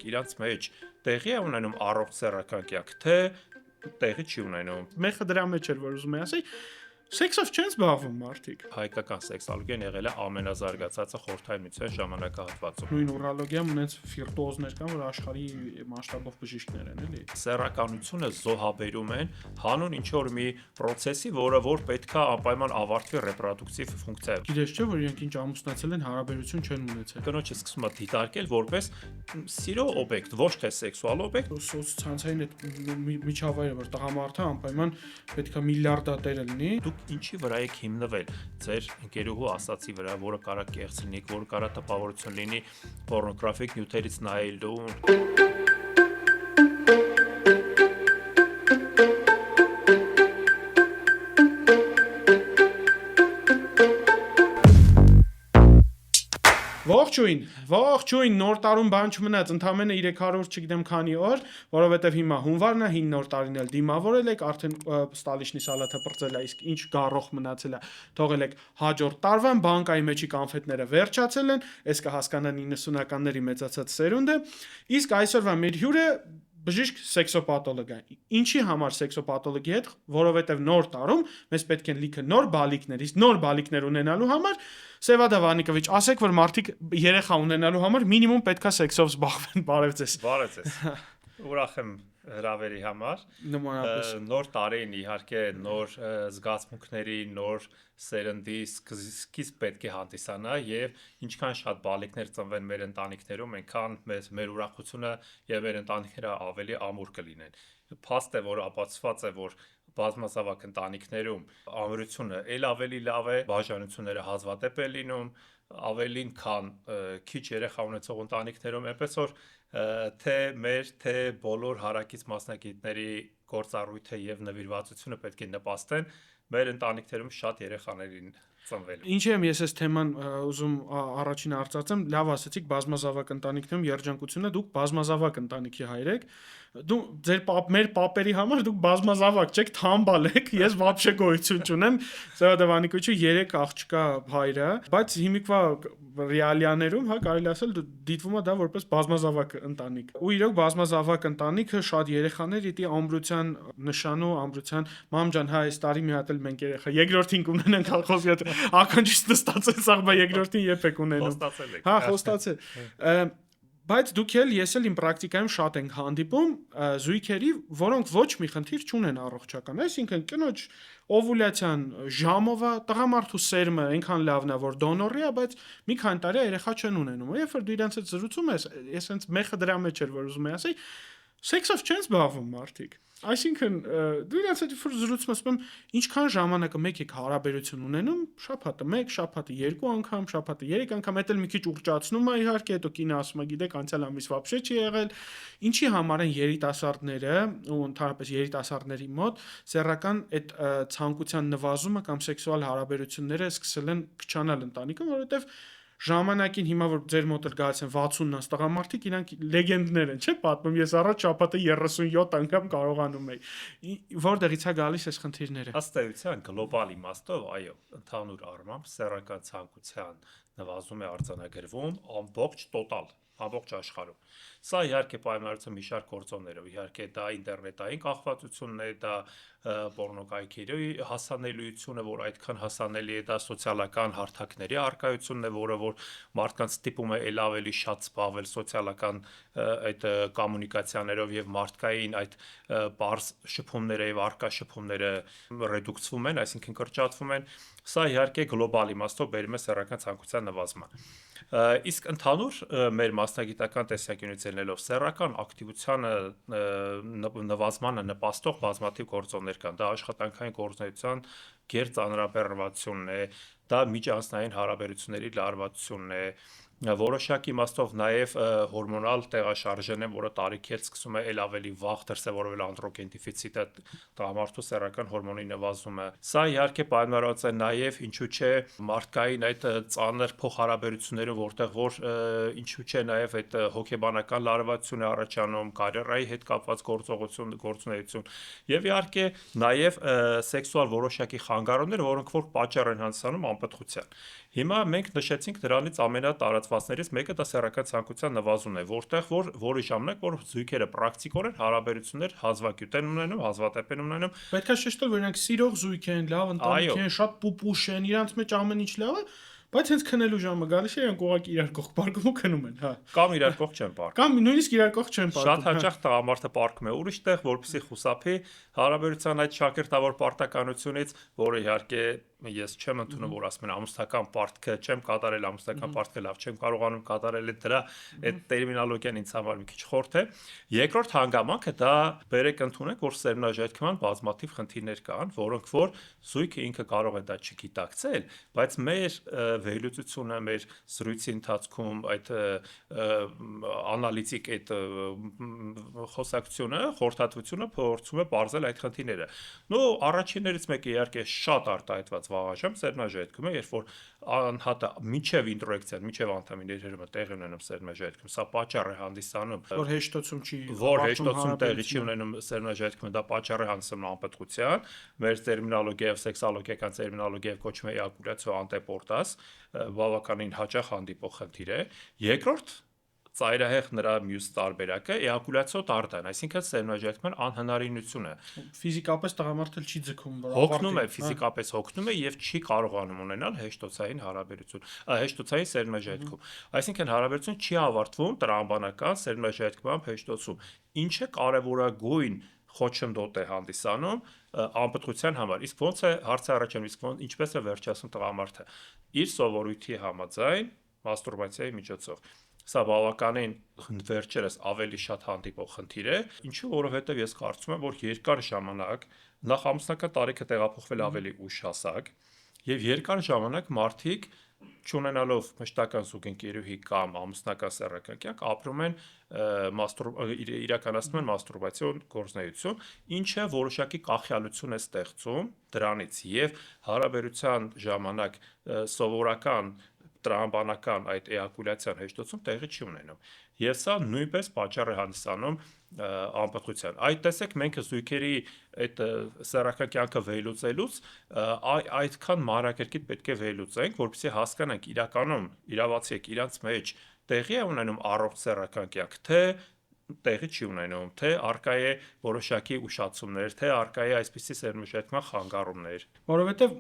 իրանց մեջ տեղի է ունենում առողջ սեռական կյանք, թե տեղի չի ունենում։ Մեղը դրա մեջ էր, որ ուզում եմ ասել, սեքսով չեն զբաղվում մարդիկ։ Հայկական սեքսոլոգիան եղել է ամենազարգացածը Խորհրդային Միության ժամանակահատվածում։ Նույն ուրոլոգիայում ունենց վիրտուոզներ կան, որ աշխարհի մասշտաբով բժիշկներ են, էլի։ Սեռականությունը զոհաբերում են հանուն ինչ-որ մի process-ի, որ պետքա անպայման ավարտվի ռեպրոդուկտիվ ֆունկցիայով։ Գիտես չէ, որ իրենք ինչ ամուսնացել են, հարաբերություն չեն ունեցել։ Կնոջը սկսում է դիտարկել որպես սիրո օբյեկտ, ոչ թե սեքսուալ օբյեկտ։ Սոցցանցային այդ միջավայրը, որ տղամարդը անպայման պետքա միլիարդատեր լինի։ Դուք ինչի վրա եք հիմնվել ձեր ընկերուհու ասացի վրա, որը կարա կեղծ լինի, որը կարա տպավորություն լինի պորնոգրաֆիկ նյութերից նայելու։ Ողջույն, նոր տարում բան չմնաց, ընդամենը 300 չգիտեմ քանի օր, որովհետև հիմա հունվարն է, 5 նոր տարին էլ դիմավորել եք, արդեն ստալիշնի սալաթը պրծել է, իսկ ինչ գառող մնացել է, թողել եք հաջորդ տարվան, բանկայի մեջի կոնֆետները վերջացել են, այս կհասկանա 90-ականների մեծացած սերունդը, իսկ այսօրվա մեր հյուրը բժիշկ սեքսոպաթոլոգ է։ Ինչի համար սեքսոպաթոլոգի հետ, որովհետև նոր տարում մեզ պետք են լիքը նոր բալիկներ, իսկ նոր բալիկներ ունենալու համար Սևադա Վանիկովիչ, ասեք, որ մարդիկ երեխա ունենալու համար մինիմում պետքա սեքսով զբաղվեն, բարև ձեզ։ Բարև ձեզ։ Ուրախ եմ հրավերի համար։ Նմանապես։ Նոր տարին իհարկե նոր զգացմունքների, նոր սերնդի սկիզբ պետք է հանդիսանա եւ ինչքան շատ բալիկներ ծնվեն մեր ընտանիքներում, այնքան մեր ուրախությունը եւ մեր ընտանիքները ավելի ամուր կլինեն։ Փաստ է, որ ապացուցված է, որ բազմազավակ ընտանիքներում ամրությունը ել ավելի լավ է, բաժանությունները հազվադեպ է լինում, ավելին քան քիչ երեխա ունեցող ընտանիքներում, այնպես որ թե մեր, թե բոլոր հարակից մասնագետների գործառույթը եւ նվիրվածությունը պետք է նպաստեն մեր ընտանիքներում շատ երեխաներին ծնվելու։ Ինչի եմ ես այս թեման ուզում առաջին արծարծեմ, լավ ասացիք բազմազավակ ընտանիքներում երջանկությունը, դուք բազմազավակ ընտանիքի հայր եք, ձեր մեր պապերի համար դուք բազմազավակ չեք, թամբալ եք, ես вообще գոյություն չունեմ, Սևադա Վանիկովիչը 3 աղջկա հայրը, բայց հիմիկվա ռեալիաներում, հա, կարելի ասել դիտվում է դա որպես բազմազավակ ընտանիք։ Ու իրոք բազմազավակ ընտանիքը շատ երեխաներ իտի ամրության նշանու, ամրության մամ ջան, հա, այս տարի մի հատ էլ մենք երեխա երկրորդին կունենանք ախոսի հետ ականջից նստածել սաղ բա երկրորդին երբ եք ունենում։ Խոստացել եք։ Հա, խոստացել։ Բայց դուք էլ ես էլ իմ պրակտիկայում շատ ենք հանդիպում զույգերի, որոնք ոչ մի խնդիր չունեն առողջական, այսինքն կնոջ օվուլյացիան ժամով է, տղամարդու սերմը այնքան լավն է, որ դոնորի է, բայց մի քանի տարի երեխա չեն ունենում։ Երբ որ դու իրանց հետ զրուցում ես, ես հենց մեղը դրա մեջ էր, որ ուզում եմ ասել, սեքսով չեն զբաղվում մարդիկ։ Այսինքն դու իրանց հետ զրուցում ես, ինչքան ժամանակը մեկ եք հարաբերություն ունենում, շաբաթը 1, շաբաթը 2 անգամ, շաբաթը 3 անգամ, դա էլ մի քիչ ուռճացնում է իհարկե, հետո կինը ասում է, գիտեք, անցյալ ամիս вообще չի եղել։ Ինչի համար են երիտասարդները ու ընդհանրապես երիտասարդների մոտ սեռական այդ ցանկության նվազումը կամ սեքսուալ հարաբերությունները սկսել են քչանալ ընտանիքում, որովհետև ժամանակին հիմա որ ձեր մոտ էլ գալիս են 60-ից տղամարդիկ, իրանք լեգենդներ են, չէ՞, պատմում, ես առաջ շաբաթը 37 անգամ կարողանում էի։ Որտեղից է գալիս այս խնդիրները։ Ըստ էության գլոբալ իմաստով, այո, ընդհանուր առմամբ սեռական ցանկության նվազում է արձանագրվում ամբողջ աշխարհում։ Սա իհարկե պայմանավորված է մի շարք գործոններով, իհարկե դա ինտերնետային կախվածությունն է, դա պորնոկայքերի հասանելիությունը, որ այդքան հասանելի է, դա սոցիալական հարթակների առկայությունն է, որը որ մարդկանց ստիպում է ել ավելի շատ զբաղվել սոցիալական այդ կոմունիկացիաներով եւ մարդկային այդ բարձ շփումները եւ արկա շփումները ռեդուկցվում են, այսինքն կրճատվում են։ Սա իհարկե գլոբալ իմաստով բերում է սեռական ցանկության նվազման։ Իսկ ընդհանուր մեր մասնագիտական տեսակետից ելնելով սեռական ակտիվությանը նվազմանը նպաստող բազմաթիվ գործոններ կան։ Դա աշխատանքային գործունեության գերծանրաբեռնվածությունն է, դա միջանձնային հարաբերությունների լարվածությունն է, որոշակի իմաստով նաև հորմոնալ տեղաշարժեն է, որը տարիքի հետ սկսում է ել ավելի վաղ դրսևորվել անդրոգեն դեֆիցիտը, տղամարդու սեռական հորմոնի նվազումը։ Սա իհարկե պայմանավորված է նաև ինչու՞ չէ մարդկային այդ ծանր փոխհարաբերությունները, որտեղ որ ինչու՞ չէ նաև այդ հոգեբանական լարվածություն է առաջանում, կարիերայի հետ կապված գործունեություն եւ իհարկե նաև սեքսուալ որոշակի խանգարումներ, որոնք որ պատճառ են հանդիսանում անպտղության։ Հիմա մենք նշեցինք դրանից ամենատարածվածներից մեկը դա սեռական ցանկության նվազումն է, որի ժամանակ որ զույգերը պրակտիկորեն հարաբերություններ հազվագյուտ են ունենում, հազվադեպ են ունենում։ Պետք է շեշտել, որ իրանք սիրող զույգ են, լավ ընտանիք Այո, են, շատ պուպուշ են, իրանց մեջ ամեն ինչ լավ է, բայց հենց քնելու ժամը գալիս է, իրանք ուղղակի իրար կողք պարկում ու քնում են, հա։ կամ իրար կողք չեն պարկում։ Կամ նույնիսկ իրար կողք չեն Շատ պարկում, հա։ հաճախ տղամարդը պարկում է ուրիշտեղ, որպեսզի խուսափի հարաբերության այդ շակերտավոր պարտականությունից, որը իհարկե ես չեմ ընդունում, որ ասում են ամուսնական պարտքը չեմ կատարել, ամուսնական պարտքը լավ չեմ կարողանում կատարել, դրա այդ տերմինոլոգիան ինձ համար մի քիչ խորթ է։ Երկրորդ հանգամանքը դա բերեք ընդունենք, որ սերմնաժայթքման բազմաթիվ խնդիրներ կան, որոնք որ զույգը ինքը կարող է դա չգիտակցել, բայց մեր վերլուծությունը, մեր զրույցի ընթացքում այդ անալիտիկ այդ խոսակցությունը, խորհրդատվությունը փորձում է բարձել այդ խնդիրները։ Նու առաջիններից մեկը իհարկե շատ արտահայտված վաղաժամ սերմնաժայթքում է, երբ որ անհատը միջև ինտրոյեկցիան, միջև անդամի ներհրումը տեղի ունենում սերմնաժայթքում, սա պատճառ է հանդիսանում, Որ հեշտոցում չի որ ավարտում հեշտոցում տեղի չի հարաբերությունը։ ունենում սերմնաժայթքում, դա պատճառ է հանդիսանում անպտղության, մեր տերմինոլոգիայով, սեքսոլոգիական տերմինոլոգիայով կոչվում է էակուլյացիա անտեպորտաս, բավականին հաճախ հանդիպող խնդիր է։ Երկրորդ ծայրահեղ նրա մյուս տարբերակը էակուլյացիա տարդան, այսինքն սերմնաժայթքման անհնարինությունը։ Ֆիզիկապես տղամարդը չի ձգում, որ Հոգնում է, ավարտի, հա։ ֆիզիկապես հոգնում է եւ չի կարողանում ունենալ հեշտոցային հարաբերություն, հեշտոցային սերմնաժայթքում։ Այսինքն հարաբերություն չի ավարտվում տրամաբանական սերմնաժայթքմամբ հեշտոցում, ինչը կարևորագույն խոչընդոտ է հանդիսանում անպտղության համար։ Իսկ ո՞նց է հարցը առաջանում, իսկ ինչպես է վերջացնում տղամարդը իր սովորույթի համաձայն մաստուրբացիայի միջոցով։ Սա բավականին վերջերս ավելի շատ հանդիպող խնդիր է, ինչու որովհետև ես կարծում եմ, որ երկար ժամանակ նախ ամուսնական տարիքը տեղափոխվել ավելի ուշ հասակ եւ երկար ժամանակ մարդիկ չունենալով մշտական զուգընկերուհի կամ ամուսնական սեռական կյանք ապրում են իրականացնում են մաստուրբացիոն գործունեություն, ինչը որոշակի կախյալություն է ստեղծում դրանից եւ հարաբերության ժամանակ սովորական տրամաբանական այդ էակուլյացիան հեշտոցում տեղի չի ունենում։ Եվ սա նույնպես պատճառ է հանդիսանում անպտղության։ Այդ տեսեք մենք զույգերի այդ սեռական կյանքը վերլուծելուց այդքան մանրակրկիտ պետք է վերլուծենք, որպեսզի հասկանանք իրականում իրավացիք իրանց մեջ տեղի է ունենում առողջ սեռական կյանք, թե տեղի չի ունենում, թե արկա է որոշակի ուշացումներ, թե արկա է այսպիսի սերմնաժայթքման խանգարումներ։ Որովհետև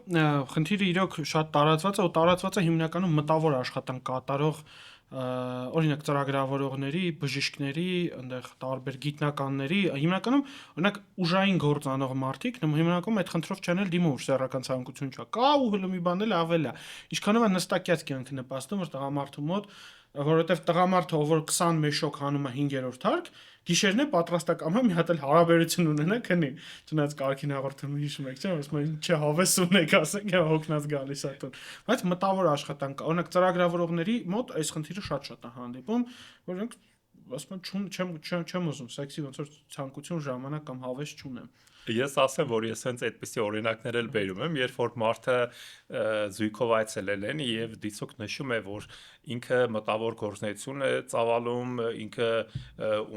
խնդիրը իրոք շատ տարածված է, ու տարածված է հիմնականում մտավոր աշխատանք կատարող օրինակ ծրագրավորողների, բժիշկների, այնտեղ տարբեր գիտնականների, հիմնականում օրինակ ուժային գործ անող մարդիկ հիմնականում այդ խնդրով չեն էլ դիմում, որ սեռական ցանկություն չկա, կա ու հələ մի բան էլ ավել է։ Ինչքանով է նստակյաց կյանքը նպաստում, որ տղամարդու մոտ, որովհետև տղամարդը, ով որ 20 մեշոկ հանում է 5-րդ հարկ, գիշերն է պատրաստակամը մի հատ էլ հարաբերություն ունենա քնի։ Չնայած կարքին հաղորդումը հիշում եք, չէ՞, ասում են չէ հավես ունեք, ասենք, հոգնած գալիս է տուն։ Բայց մտավոր աշխատանք, օրինակ ծրագրավորողների մոտ այս խնդիրը շատ է հանդիպում, որ նրանք ասում են չեմ ուզում սեքսի ոնց որ ցանկություն ժամանակ կամ հավես չունեմ։ Ես ասեմ, որ ես հենց այդպիսի օրինակներ էլ բերում եմ, երբ որ մարդը զույգով այցելել են եւ դիցոք նշում է, որ ինքը մտավոր գործունեություն է ծավալում, ինքը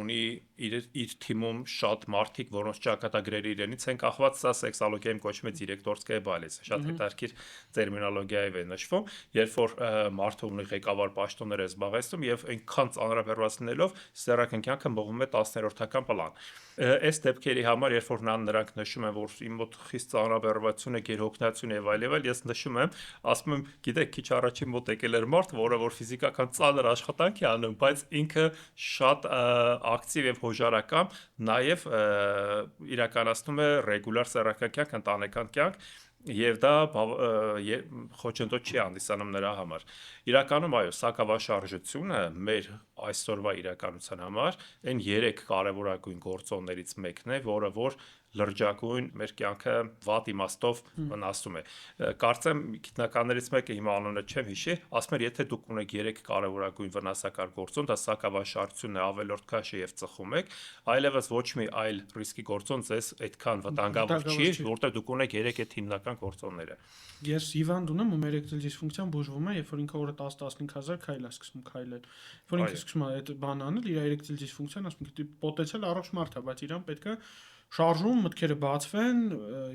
ունի իր թիմում շատ մարդիկ, որոնց ճակատագրերը իրենից են կախված, սա սեքսոլոգիայում կոչվում է դիրեկտորսկայ բալես, շատ հետաքրքիր տերմինոլոգիայով է նշվում, երբ որ մարդը ունի ղեկավար պաշտոններ է զբաղեցնում եւ այնքան ծանրաբեռնված լինելով սեռական կյանքը մղում է 10-րդական պլան։ Այս դեպքերի համար, երբ որ նրանք նշում են, որ իմ մոտ խիստ ծանրաբեռնվածություն է, գերհոգնածություն եւ այլ, ես նշում եմ, ասում եմ, գիտեք, քիչ առաջին մոտ եկել էր մարդ, որը որ ֆիզիկական ծանր աշխատանք է անում, բայց ինքը շատ ակտիվ եւ հոժարակամ, նաեւ իրականացնում է ռեգուլար սեռական կյանք, ընտանեկան կյանք եւ դա խոչընդոտ չի հանդիսանում նրա համար։ Իրականում այո, սակավաշարժությունը մեր այսօրվա իրականության համար այն 3 կարևորագույն գործոններից մեկն է, որը որ լրջագույն մեր կյանքը վատ իմաստով վնասում է։ Կարծեմ գիտնականներից մեկը հիմա անունը չեմ հիշի, ասում էր, եթե դուք ունեք 3 կարևորագույն վնասակար գործոն, դա սակավաշարժությունն է, ավելորդ քաշը եւ ծխում եք, այլևս ոչ մի այլ ռիսկի գործոն ձեզ այդքան վտանգավոր չի, որտեղ դուք ունեք 3 այդ հիմնական գործոնները։ Ես հիվանդ ունեմ ու մեր էկտիլ դիսֆունկցիան բուժվում է, երբ որ ինքը օրը 10-15 հազար քայլ է սկսում քայլել։ Որ ինքը սկսում է այդ բանը անել, իր էկտիլ դիսֆունկցիան, ասում ենք, պոտենցիալ առողջ մարդ է, բայց իրան պետք է շարժում, մտքերը բացվեն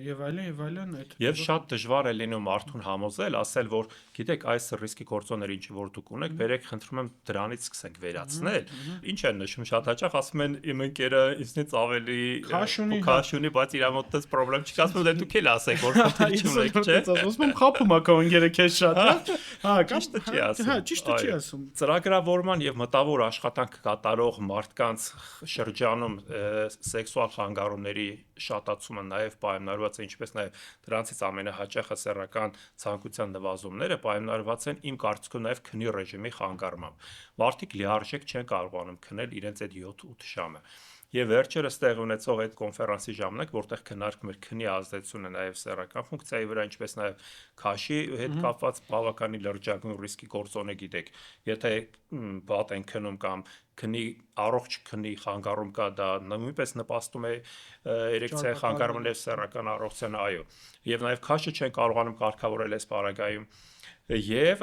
եւ այլն, այդ Եվ շատ դժվար է լինում մարդուն համոզել, ասել, որ գիտեք, այս ռիսկի գործոնները ինչ որ դուք ունեք, բերեք, խնդրում եմ դրանից սկսենք վերացնել։ Ինչ են նշում շատ հաճախ, ասում են իմ ընկերը ինձնից ավելի քաշ ունի, բայց իր մոտ դες խնդրեմ չկա, ասում են դուք էլ ասեք, որ խնդիր չունեք, չէ՞։ Ասում եմ խափում ա քո ընկերը քեզ շատ, հա, ճիշտը չի ասում։ Հա, ճիշտը չի ասում։ Ծրագրավորման եւ մտավոր աշխատանք կատարող մարդկանց շրջանում սեքսուալ խանգարումների շատացումը նաև պայմանավորված է, ինչպես նաև դրանցից ամենահաճախը սեռական ցանկության նվազումները պայմանավորված են իմ կարծիքով նաև քնի ռեժիմի խանգարմամբ։ Մարդիկ լիարժեք չեն կարողանում քնել իրենց այդ 7-8 ժամը։ Եվ վերջերս տեղ ունեցող այդ կոնֆերանսի ժամանակ, որտեղ քննարկում էր քնի ազդեցությունը նաև սեռական ֆունկցիայի վրա, ինչպես նաև քաշի հետ կապված բավականին լրջագույն ռիսկի գործոն է, գիտեք, եթե վատ են քնում կամ առողջ քնի խանգարում կա, դա նույնպես նպաստում է էրեկցիայի խանգարման եւ սեռական առողջությանը, այո։ Եվ նաև քաշը չեն կարողանում կարգավորել այս պարագայում։ Եվ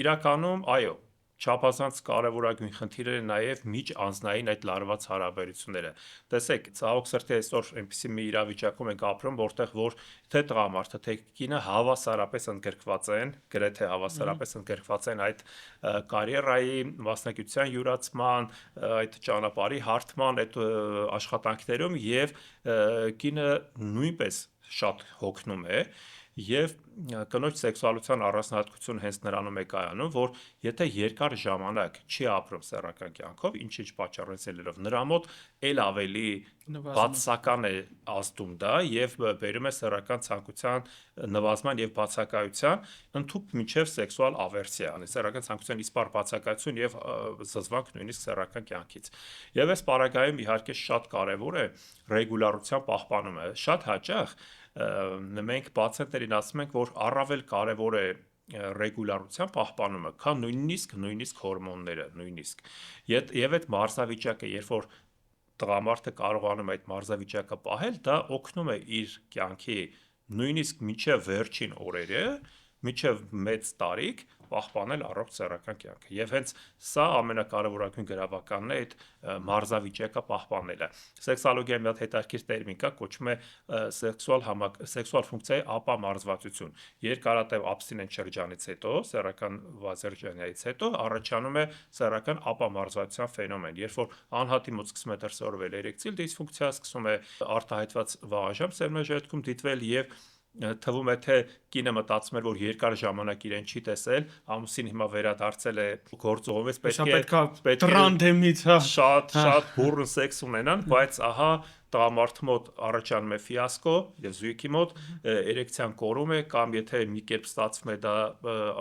իրականում, այո, չափազանց կարևորագույն խնդիրը նաև միջանձնային այդ լարված հարաբերությունները։ Տեսեք, ցավոք սրտի այսօր այնպիսի մի իրավիճակում ենք ապրում, որտեղ որ թե տղամարդը, թե կինը հավասարապես ընդգրկված են, գրեթե հավասարապես ընդգրկված են այդ կարիերայի, մասնակցության յուրացման, այդ ճանապարհի հարթման, այդ աշխատանքներում եւ կինը նույնպես շատ հոգնում է եւ կնոջ սեքսուալության առանձնահատկությունը հենց նրանում է կայանում, որ եթե երկար ժամանակ չի ապրում սեռական կյանքով, ինչ-ինչ պատճառներից ելնելով, նրա մոտ ել ավելի բացասական է ազդում դա եւ բերում է սեռական ցանկության նվազման եւ բացակայության, ընդհանուր մինչեւ սեքսուալ ավերսիա, սեռական ցանկության իսպառ բացակայություն եւ զզվանք նույնիսկ սեռական կյանքից։ Եվ այս պարագայում իհարկե շատ կարեւոր է ռեգուլարության պահպանումը։ Շատ հաճախ մենք պացիենտներին ասում ենք, որ առավել կարևոր է ռեգուլարության պահպանումը, քան նույնիսկ հորմոնները, նույնիսկ։ Եվ այդ մարզավիճակը, երբ որ տղամարդը կարողանում է այդ մարզավիճակը պահել, դա օգնում է իր կյանքի նույնիսկ մինչև վերջին օրերը, մինչև մեծ տարիք պահպանել առողջ սեռական կյանքը։ Եվ հենց սա ամենակարևորագույն գրավականն է այդ մարզավիճակը պահպանելը։ Սեքսոլոգիայի մի հատ հետաքրքիր տերմին կա, կոչվում է սեքսուալ ֆունկցիայի ապամարզվածություն։ Երկարատև abstinent շրջանից հետո, սեռական վազերժանիայից հետո առաջանում է սեռական ապամարզվածության ֆենոմեն, երբ որ անհատի մոտ սկսում է դրսևորվել էրեկցիլ դիսֆունկցիա, սկսում է արտահայտված վաղաժամ սերմնաժայթքում դիտվել եւ թվում է թե կինը մտածում էր, որ երկար ժամանակ իրեն չի տեսել, ամուսին հիմա վերադարձել է գործողումից, պետք է տրանդեմից շատ բուրըն սեքս ունենան, բայց ահա տղամարդու մոտ առաջանում է ֆիասկո եւ զույգի մոտ էրեկցիան կորում է կամ եթե մի կերպ ստացվում է դա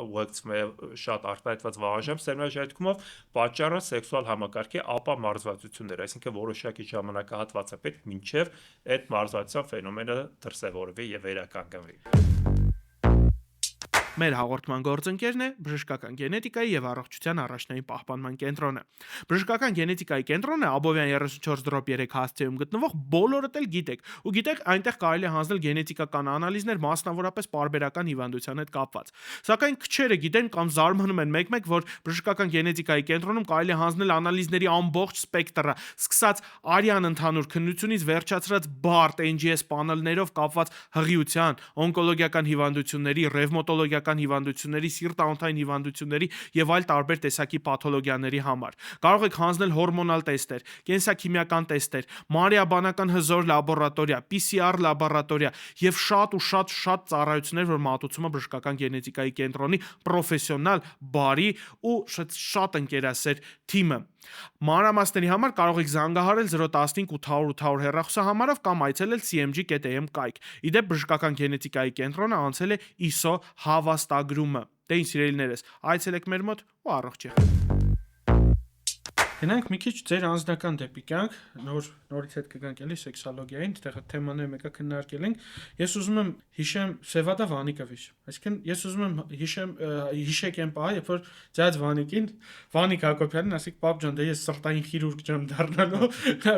ուղեկցվում է շատ արտահայտված վաղաժամ սերմնաժայթքումով, պատճառը սեքսուալ համակարգի ապամարզվածություններ, այսինքն որոշակի ժամանակահատված է պետք մինչև այդ մարզվածության ֆենոմենը դրսևորվի եւ վերականգնվի։ Մեր հաղորդման գործընկերն է բժշկական գենետիկայի եւ առողջության առաջնային պահպանման կենտրոնը։ Բժշկական գենետիկայի կենտրոնը Աբովյան 34/3 հասցեում գտնվող բոլորդ էլ գիտեք, ու գիտեք այնտեղ կարելի է հանձնել գենետիկական անալիզներ, մասնավորապես պարբերական հիվանդության հետ կապված։ Սակայն քչերը գիտեն կամ զարմանում են մեկ-մեկ, որ բժշկական գենետիկայի կենտրոնում կարելի է հանձնել անալիզների ամբողջ սպեկտրը, սկսած արյան ընդհանուր քննությունից վերջացրած բարդ NGS պանելներով կապված հղիության, օնկոլոգիական հիվանդությունների, ռևմատոլոգիական հիվանդությունների, սիրտանոթային հիվանդությունների եւ այլ տարբեր տեսակի պաթոլոգիաների համար։ Կարող եք հանձնել հորմոնալ տեստեր, կենսաքիմիական տեստեր, մանրեաբանական հզոր լաբորատորիա, PCR լաբորատորիա եւ շատ ծառայություններ, որ մատուցում է բժշկական գենետիկայի կենտրոնի պրոֆեսիոնալ, բարի ու շատ ընկերասեր թիմը։ Մանրամասների համար կարող եք զանգահարել 015 800 800 հեռախոսահամարով կամ այցելել cmg.am կայք։ Իդեպ բժշկական գենետիկայի կենտրոնը անցել է ISO հավաստագրումը։ Դե ինչ սիրելիներս, այցելեք մեր մոտ ու առողջ եղեք։ Գնանք մի քիչ ձեր անձնական դեպի կյանք, նորից հետ կգանք էլի սեքսոլոգիային, այդտեղ թեմաները մեկը քննարկել ենք։ Ես ուզում եմ հիշեմ Սևադա Վանիկովիչ։ Այսինքն ես ուզում եմ հիշեք այն պահը, երբ որ ձյաձ Վանիկին, Վանիկ Հակոբյանին ասիկ պապ ջան, դե ես սրտային քիրուրգ չեմ դառնալու,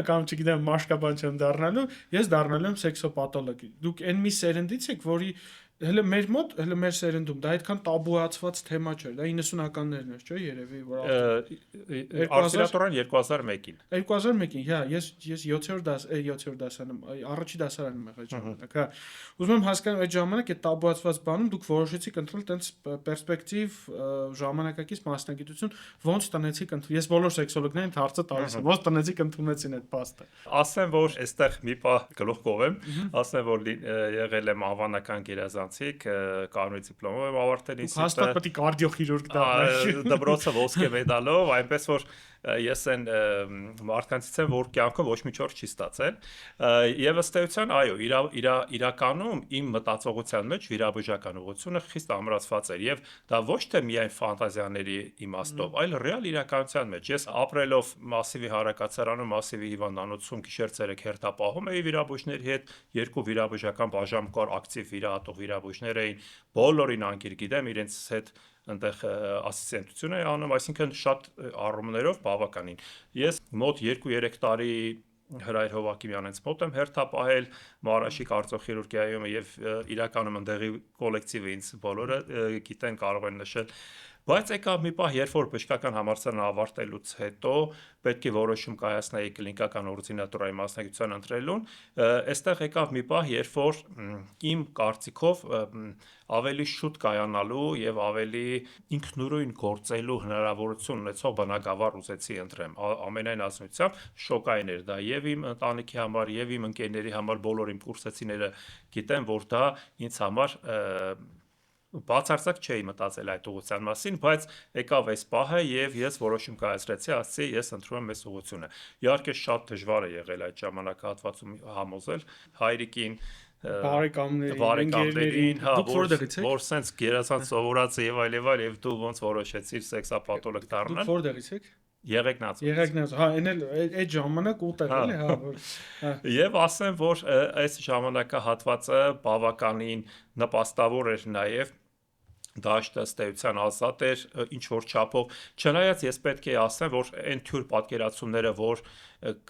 կամ չգիտեմ, մաշկաբան չեմ դառնալու, ես դառնալու եմ սեքսոպաթոլոգ։ Դուք այն մի սերնդից եք, որի Հələ մեր մոտ, հələ մեր սերնդում դա այդքան տաբուացված թեմա չէր, դա 90-ականներն էր, չէ՞, երևի, որ Արսենատորան 2001-ին 2001-ին, հա, ես 7-րդ դասարանում, առաջի դասարանում եմ այդ ժամանակ, հա։ Ուզում եմ հասկանալ այդ ժամանակ այդ տաբուացված բանում դուք որոշեցիք ընտրել տենց պերսպեկտիվ ժամանակակից մասնագիտություն, ոնց տնեցիք ընտրել։ Ես բոլոր սեքսոլոգներին հարցը տալիս եմ, ոնց տնեցիք ընդունեցին այդ փաստը։ ասեմ, որ այստեղ մի պահ գլուխ կովեմ, ասեմ, որ եղել եմ անվանական գերազանցիկ, կանոնի դիպլոմով եմ ավարտել ինստիտուտը։ Հաստատ պետք է կարդիոխիրուրգ դառնալ։ Դպրոցը ոսկե մեդալով, այնպես որ ես այն մարդկանցից եմ, որ կյանքում ոչ մի չոր չի ստացել, եւ ըստ էության, այո, իրականում իմ մտածողության մեջ վիրաբուժական ուղղությունը խիստ ամրացված էր եւ դա ոչ թե միայն ֆանտազիաների իմաստով, այլ ռեալ իրականության մեջ։ Ես ապրելով Մասիվի հարակացարանում, Մասիվի հիվանդանոցում գիշեր-ցերեկ հերթապահում էի վիրաբույժների հետ, երկու վիրաբուժական բաժան կար, ակտիվ վիրահատող վիրաբույժներ էին, բոլորին անկիր գիտեմ, իրենց հետ այնտեղ ասիստենտություն է անում, այսինքն շատ առումներով բավականին։ Ես մոտ 2-3 տարի Հրայր Հովակիմյանից մոտ եմ հերթապահել Մարաշի կարծոխիրուրգիայում եւ իրականում ընդեղի կոլեկտիվը ինձ բոլորը գիտեն, կարող են նշել։ Բայց եկավ մի պահ, երբ որ բժշկական համալսարանը ավարտելուց հետո պետք է որոշում կայացնեի կլինիկական օրդինատուրայի մասնագիտության ընտրելուն, այստեղ եկավ մի պահ, երբ որ իմ կարծիքով ավելի շուտ կայանալու եւ ավելի ինքնուրույն գործելու հնարավորություն ունեցող բնակավար ուզեցի ընտրեմ։ Ամենայն ազնվությամբ շոկային էր դա եւ իմ ընտանիքի համար եւ իմ ընկերների համար, բոլոր իմ կուրսեցիները գիտեն, որ դա ինձ համար բացարձակ չէի մտածել այդ ուղղության մասին, բայց եկավ այս պահը եւ ես որոշում կայացրեցի, ասացի ես ընտրում եմ այս ուղղությունը։ Իհարկե շատ դժվար է եղել այդ ժամանակահատվածում համոզել հայրիկին, բարեկամներին, որ սենց գերազանց սովորած եւ այլ եւ դու ոնց որոշեցիր սեքսապաթոլոգ դառնալ։ Դուք որտեղից եք։ Եղեգնաց, հա, այն էլ այդ ժամանակ ուտել էլի, հա, որ եւ ասեմ, որ այս ժամանակահատվածը բավականին նպաստավոր էր նաեւ դաշտը ստեյության ազատ էր ինչ որ չափով, չնայած ես պետք է ասեմ, որ այն թյուր պատկերացումները, որ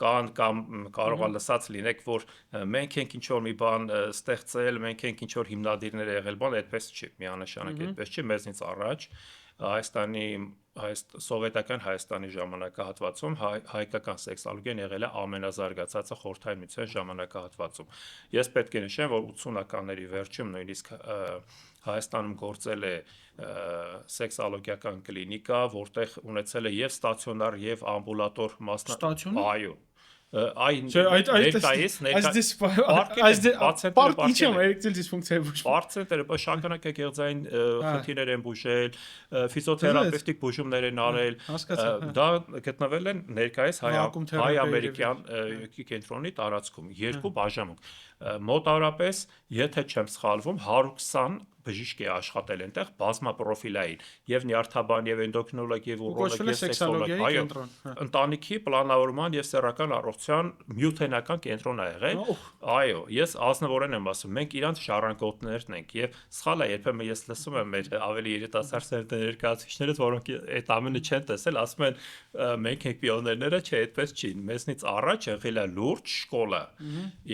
կան կամ կարող է լսած լինեք, որ մենք ենք ինչ որ մի բան ստեղծել, մենք ենք ինչ որ հիմնադիրներ եղել, բան այդպես չի, միանշանակ այդպես չի, մեզնից առաջ Հայաստանի սովետական Հայաստանի ժամանակահատվածում հայկական սեքսոլոգիան եղել է ամենազարգացածը խորհրդային միության ժամանակահատվածում։ Ես պետք է նշեմ, որ 80-ականների վերջում նույնիսկ Հայաստանում գործել է սեքսոլոգիական կլինիկա, որտեղ ունեցել է եւ ստացիոնար եւ ամբուլատոր Ստացիոնար։ այո, Պարցենտերը շագանակը գեղձային խնդիրներ են բուժել, ֆիզիոթերապևտիկ բուժումներ են արել, դա գտնվել են ներկայիս հայ-ամերիկյան կենտրոնի տարածքում, երկու բաժանում։ Մոտավորապես, եթե չեմ սխալվում, 120 բժիշկ է աշխատել այնտեղ բազմապրոֆիլային եւ նյարդաբան եւ էնդոկրինոլոգ եւ ուրոլոգ եւ սեքսոլոգ, այո, ընտանիքի պլանավորման եւ սեռական առողջության միութենական կենտրոն է եղել։ Այո, ես ազնվորեն եմ ասում, մենք իրանց ժառանգորդներն ենք եւ սխալ է, երբեմն ես լսում եմ մեր ավելի երիտասարդ ներկայացուցիչներից, որոնք այդ ամենը չեն տեսել, ասում են մենք ենք պիոներները, չէ, այդպես չի։ Մեզնից առաջ եղել է լուրջ շկոլա։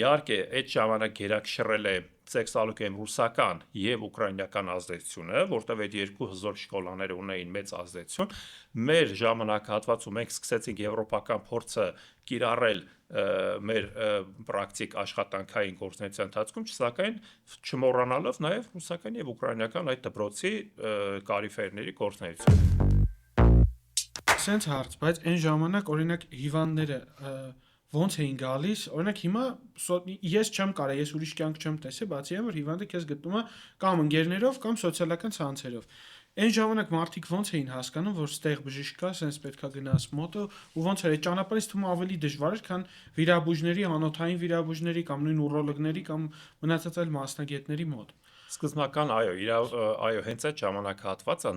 Իհարկե, այդ ժամանակ գերակշռել է սեքսոլոգիայում ռուսական եւ ուկրաինական ազդեցությունը, որտեղ այդ երկու հզոր շկոլաները ունեին մեծ ազդեցություն։ Մեր ժամանակահատվածում մենք սկսեցինք եվրոպական փորձը կիրառել մեր պրակտիկ աշխատանքային գործունեության ընթացքում, սակայն չմոռանալով նաեւ ռուսական եւ ուկրաինական այդ դպրոցի կարիֆերների գործունեությունը։ Սենց հարց, բայց այն ժամանակ օրինակ հիվանդները ոնց էին գալիս, օրինակ հիմա ես չեմ կարա, ես ուրիշ կյանք չեմ տեսել, բացի այն որ հիվանդը քեզ գտնում է կամ ընկերներով կամ սոցիալական ցանցերով։ Այն ժամանակ մարդիկ ոնց էին հասկանում, որ ստեղ բժիշկ կա, սենց պետքա գնաս մոտը, ու ոնց էր այդ ճանապարհից թվում ավելի դժվար էր, քան վիրաբույժների, անոթային վիրաբույժների կամ նույն ուրոլոգների կամ մնացած այլ մասնագետների մոտ։ Սկզբնական այո, հենց այդ ժամանակահատվածը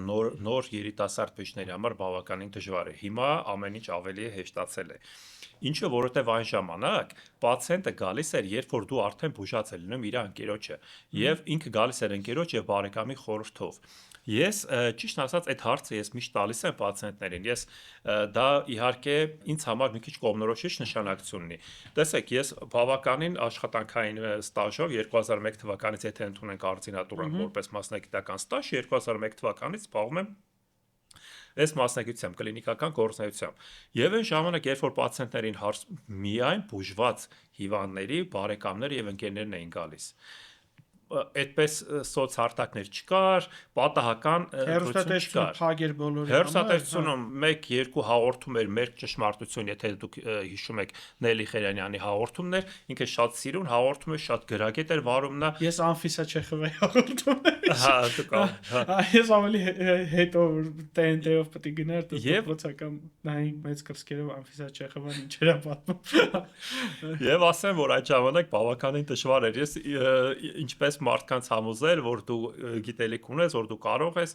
նոր երիտասարդ բժիշկների համար բավականին դժվար է։ Հիմա ամեն ինչ ավելի հեշտացել է։ Ինչը որովհետև այն ժամանակ պացիենտը գալիս էր, երբ որ դու արդեն բուժած ես լինում իր ընկերոջը, եւ ինքը գալիս էր ընկերոջ եւ բարեկամի խորհրդով։ Ես ճիշտ ասած այդ հարցը ես միշտ տալիս եմ պացիենտներին։ Ես դա իհարկե ինձ համար մի քիչ կողմնորոշիչ նշանակություն ունի։ Տեսեք, ես բավականին աշխատանքային ստաժով 2001 թվականից եթե ընդունենք արձինատուրան որպես մասնագիտական ստաժ, 2001 թվականից զբաղվում եմ այս մասնագիտությամբ, կլինիկական գործունեությամբ։ Եվ այն ժամանակ, երբ որ պացիենտներին միայն բուժված հիվանդների, բարեկամներ եւ ընկերներն էին գալիս, այդպես սոցհարտակներ չկար, պատահական Հերոստատեսությունը չկար։ փակ էր բոլորի Հերոստատեսությունը 1-2 հաղորդում էր մեր ճշմարտություն, եթե դուք հիշում եք Նելի Խերանյանի հաղորդումներ, ինքը շատ սիրուն հաղորդում էր, շատ գրագետ էր վարում նա։ Ես Անֆիսա Չեխովի հաղորդում եմ։ Հա, դուք Ես ավելի հետո TNT-ով պետք է գնար դպրոցական նայ մեծ կրսկերով Անֆիսա Չեխովան ինչեր է պատմում։ Եվ ասեմ, որ այդ ժամանակ բավականին դժվար էր։ Ես ինչպես մարդկանց համոզել, որ դու գիտելիք ունես, որ դու կարող ես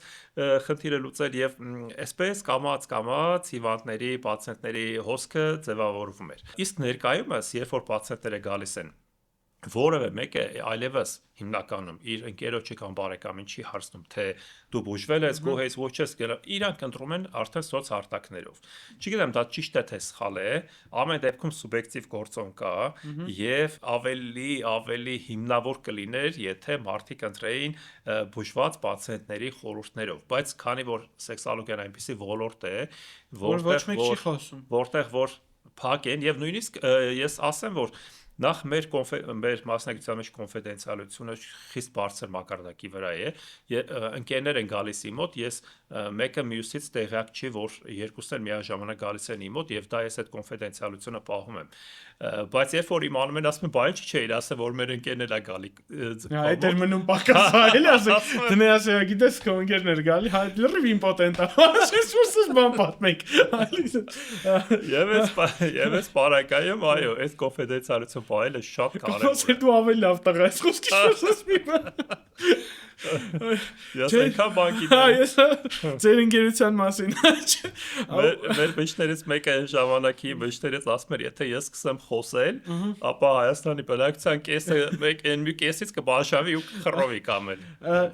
խնդիրը լուծել եւ այսպես կամած հիվանդների, պացիենտների հոսքը ձևավորվում էր։ Իսկ ներկայումս, երբ որ պացիենտները գալիս են որևէ մեկը այլևս հիմնականում իր ընկերոջը կամ բարեկամին չի հարցնում թե դու բուժվել ես, գոհ ես, ոչ ես, իրանք ընտրում են արդեն սոցհարտակներով։ Չգիտեմ դա ճիշտ է թե սխալ է, ամեն դեպքում սուբյեկտիվ գործոն կա եւ ավելի հիմնավոր կլիներ, եթե մարդիկ ընտրեին բուժված պացիենտների խորհուրդներով, բայց քանի որ սեքսոլոգիան այնպեսի ոլորտ է, որ ոչ մեկ չի խոսում, որտեղ որ փակ են եւ նույնիսկ ես ասեմ, որ նախ մեր մասնագիտության մեջ կոնֆիդենցիալությունը խիստ բարձր մակարդակի վրա է, ընկերներ են գալիս իմ մոտ, ես մեկը մյուսից տեղյակ չի, որ երկուսն էլ միաժամանակ գալիս են իմ մոտ եւ դա ես այդ կոնֆիդենցիալությունը պահում եմ, բայց երբ որ իմանում են ասում են, բայ չէի ասել, որ մեր ընկերներ է գալի։ Այդ էր մնում պակաս այլ ասեք, դնե ասա, գիտես քո ընկերներ գալի, հայ լրիվ իմպոտենտ է, ասես որսս բան պատմեք։ Եվ ես բարակայեմ, այո, այս կոնֆիդենցիալությունը պահելը շատ կարևոր է։ Ոսեր դու ավելի լավ տղա ես խոսքի շոսս մի բան։ Ես այնքան բանկի։ Ես ձեր ընկերության մասին։ Մեր բժիշկներից մեկը այն ժամանակի բժիշկներից ասում էր, եթե ես սկսեմ խոսել, ապա Հայաստանի բնակչության կեսը մի կեսից կբաժանվի ու կխռովի կամել։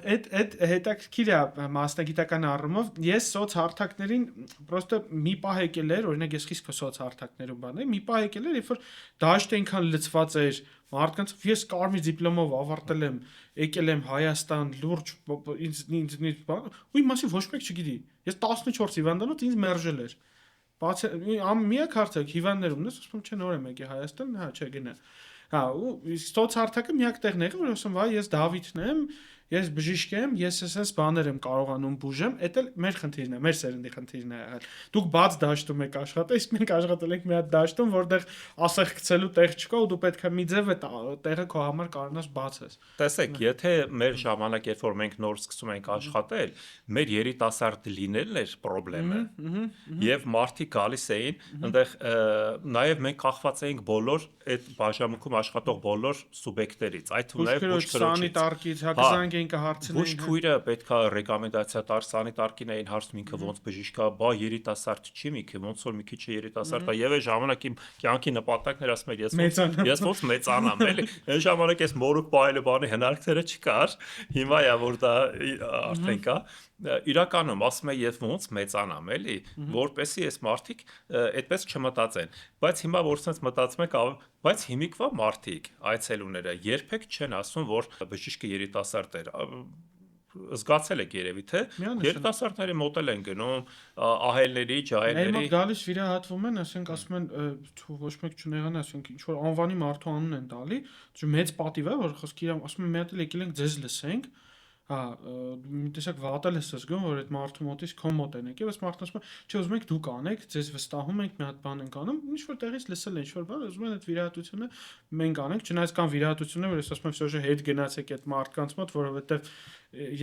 Այդ հետաքրքիր է մասնագիտական առումով։ Ես սոցհարթակներին պրոստը մի պահ եկել էր, օրինակ ես խիստ սոցհարթակներում բան եմ, մի պահ եկել էր, երբ որ դաշտը այնքան լցված էր մարդկանց, ես կարմիր դիպլոմով ավարտել եմ, եկել եմ Հայաստան, լուրջ ինձ բան, ու իմ մասին ոչ մեկ չգիտի։ Ես 14 հիվանդանոց ինձ մերժել էր։ Բացի միակ հարցը հիվանդներում ես, ասում չեն նոր եմ եկել Հայաստան, հա, չէ գնա։ Հա, ու սոցհարթակը միակ տեղն է, որ ասում վայ, ես Դավիթն եմ, ես բժիշկ եմ, ես այսպես բաներ եմ կարողանում բուժեմ, դա էլ մեր խնդիրն է, մեր սերնդի խնդիրն է եղել։ Դուք բաց դաշտում եք աշխատել, իսկ մենք աշխատել ենք մի հատ դաշտում, որտեղ ասեղ գցելու տեղ չկա ու դու պետք է մի ձև է տեղը քո համար կարողանաս բացես։ Տեսեք, եթե մեր ժամանակ, երբ որ մենք նոր սկսում ենք աշխատել, մեր երիտասարդ լինելն էր խնդրեմը։ Եվ մարդիկ գալիս էին, այնտեղ նաև մենք կախված էինք բոլոր այդ բաժանմունքում աշխատող բոլոր սուբյեկտներից, այդ թվում նաև բուժքրոջից, հակազանգ կհարցնեին։ Բուժքույրը պետքա ռեկոմենդացիա տար, սանիտարկին էին հարցնում ինքը ոնց բժիշկ է, բա երիտասարդ չի միքը, ոնց որ մի քիչ երիտասարդ է։ Եվ այն ժամանակ իմ կյանքի նպատակն էր ասում ես ոնց մեծանամ, էլի։ Այն ժամանակ էս մորուք բայելը բանի հնարքները չկար։ Հիմա է որ դա արդեն կա։ Իրականում ասում եմ ես ոնց մեծանամ, էլի, որպեսզի այս մարդիկ այդպես չմտածեն։ Բայց հիմա որ sense մտածում եք, բայց հիմիկվա մարդիկ, այցելուները երբեք չեն ասում, որ բժիշկը երիտասարդ էր։ Զգացել եք երևի թե երիտասարդների մոտ են գնում, ահելների, ջահելների։ Մեր մոտ գալիս վիրահատվում են, ասենք ասում են ոչ մեկ չնեղանա, ասենք ինչ որ անվանի մարդու անուն են տալի, մեծ պատիվ է, որ խոսքի ասում են մի հատ էլ եկել ենք ձեզ լսենք։ Հա, մի տեսակ վատել ես զգում, որ այդ մարդու մոտից քո մոտ են եկել, բայց մարդն ասում է, չէ, ուզում եք դուք անեք, ձեզ վստահում ենք, մի հատ բան ենք անում, ինչ որ տեղից լսել են, ինչ որ բան, ուզում են այդ վիրահատությունը մենք անենք, չնայած կան վիրահատություններ, որ ես ասում եմ, սոժը հետ գնացեք այդ մարդկանց մոտ, որովհետև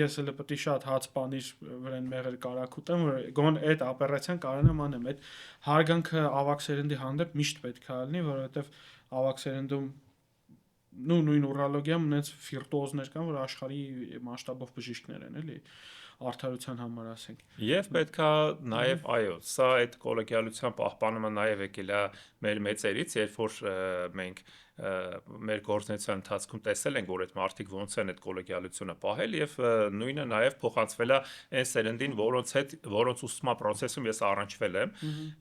ես էլ պետք է շատ հաց պանիր վրան մեղր կարակուտեմ, որ գոն այդ օպերացիան կարողանամ անեմ, այդ հարգանքը ավակ սերնդի հանդեպ միշտ պետք է լինի, որովհետև ավակ սերնդում նույն ուրոլոգիայում ունենց վիրտուոզներ կան, որ աշխարհի մասշտաբով բժիշկներ են, էլի, արդարության համար ասենք։ Եվ պետքա նաև այո, սա այդ կոլեգիալության պահպանումը նաև եկել է մեր մեծերից, երբ որ մենք մեր գործունեության ընթացքում տեսել ենք, որ այդ մարդիկ ոնց են այդ կոլեգիալությունը պահել եւ նույնը նաեւ փոխանցվել է այն սերնդին, որոնց ուսուցման process-ում ես առնչվել եմ։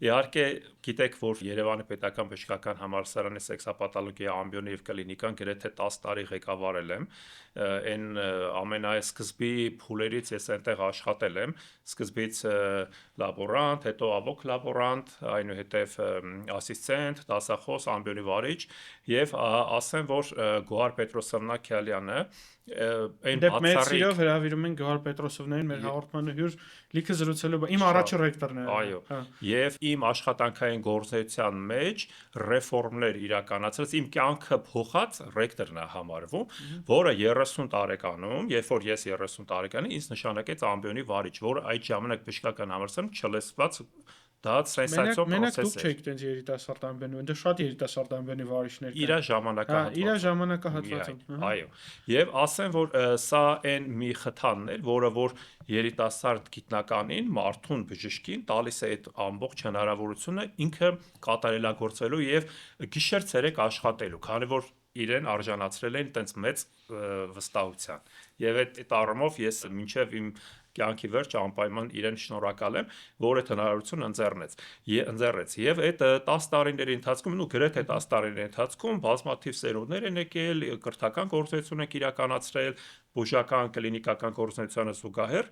Իհարկե, գիտեք, որ Երևանի Պետական Բժշկական Համալսարանի սեքսապաթոլոգիա, ամբիոնի եւ կլինիկան գրեթե 10 տարի ղեկավարել եմ։ Այն ամենասկզբի փուլերից ես այնտեղ աշխատել եմ, սկզբից լաբորանտ, հետո ավոկ լաբորանտ, այնուհետև ասիստենտ, դասախոս, ամբիոնի վարիչ եւ ասեմ, որ Գոհար Պետրոսովնա Քյալյանը այն բացառիկ հրավիրում են Գոհար Պետրոսովնային մեր հաղորդմանը հյուր լիքը զրուցելու իմ առաջին ռեկտորն է։ Այո։ Եվ իմ աշխատանքային գործունեության մեջ ռեֆորմներ իրականացրած իմ կյանքը փոխած ռեկտորն է համարվում, որը 30 տարեկանում, երբ որ ես 30 տարեկանի ինձ նշանակեց ամբիոնի վարիչ, որը այդ ժամանակ բժշկական համալսարանում չլսված դա սենսացիոն մենակ process դուք չեք տենց երիտասարդ ամբիոնի, այնտեղ շատ երիտասարդ ամբիոնի վարիչներ կան։ իր ժամանակահատվածում։ Այո։ Եվ ասեմ, որ սա այն մի խթանն էր, որ երիտասարդ գիտնականին, մարդուն բժշկին տալիս է այդ ամբողջ հնարավորությունը ինքը կատարելագործելու եւ գիշեր-ցերեկ աշխատելու, քանի որ իրեն արժանացրել են տենց մեծ վստահության։ Եվ այդ առումով ես մինչև իմ կյանքի վերջ անպայման իրեն շնորհակալ եմ, որ այդ հնարավորությունը ընձեռեց։ Եվ այդ 10 տարիների ընթացքում, գրեթե 10 տարիների ընթացքում բազմաթիվ սերունդներ են եկել, կրթական գործունեություն են իրականացրել, բուժական, կլինիկական գործունեությանը զուգահեռ,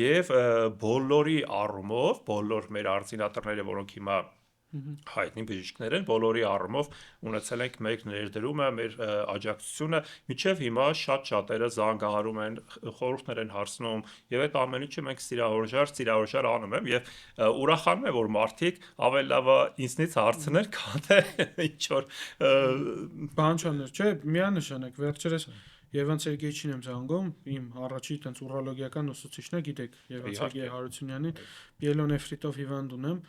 եւ բոլորի առումով, բոլոր մեր արձինատռները, որոնք հիմա հայտնի բժիշկներ են, բոլորի առումով ունեցել ենք մեր ներդրումը, մեր աջակցությունը, մինչև հիմա շատ-շատերը զանգահարում են, խորհուրդներ են հարցնում, եւ այդ ամեն ինչը մենք ծիրավորժար անում եմ եւ ուրախանում եմ, որ մարդիկ ավելի լավ ինձնից հարցներ, քան թե ինչ որ բանջաներ, չէ, միանշանակ վերջերս Եվան Սերգեյչին եմ զանգում, իմ առաջի տենց ուրոլոգիական ուսուցիչն է, գիտեք, Եվան Սերգեյ Հարությունյանին, պիելոնեֆրիտով հիվանդ ունեմ,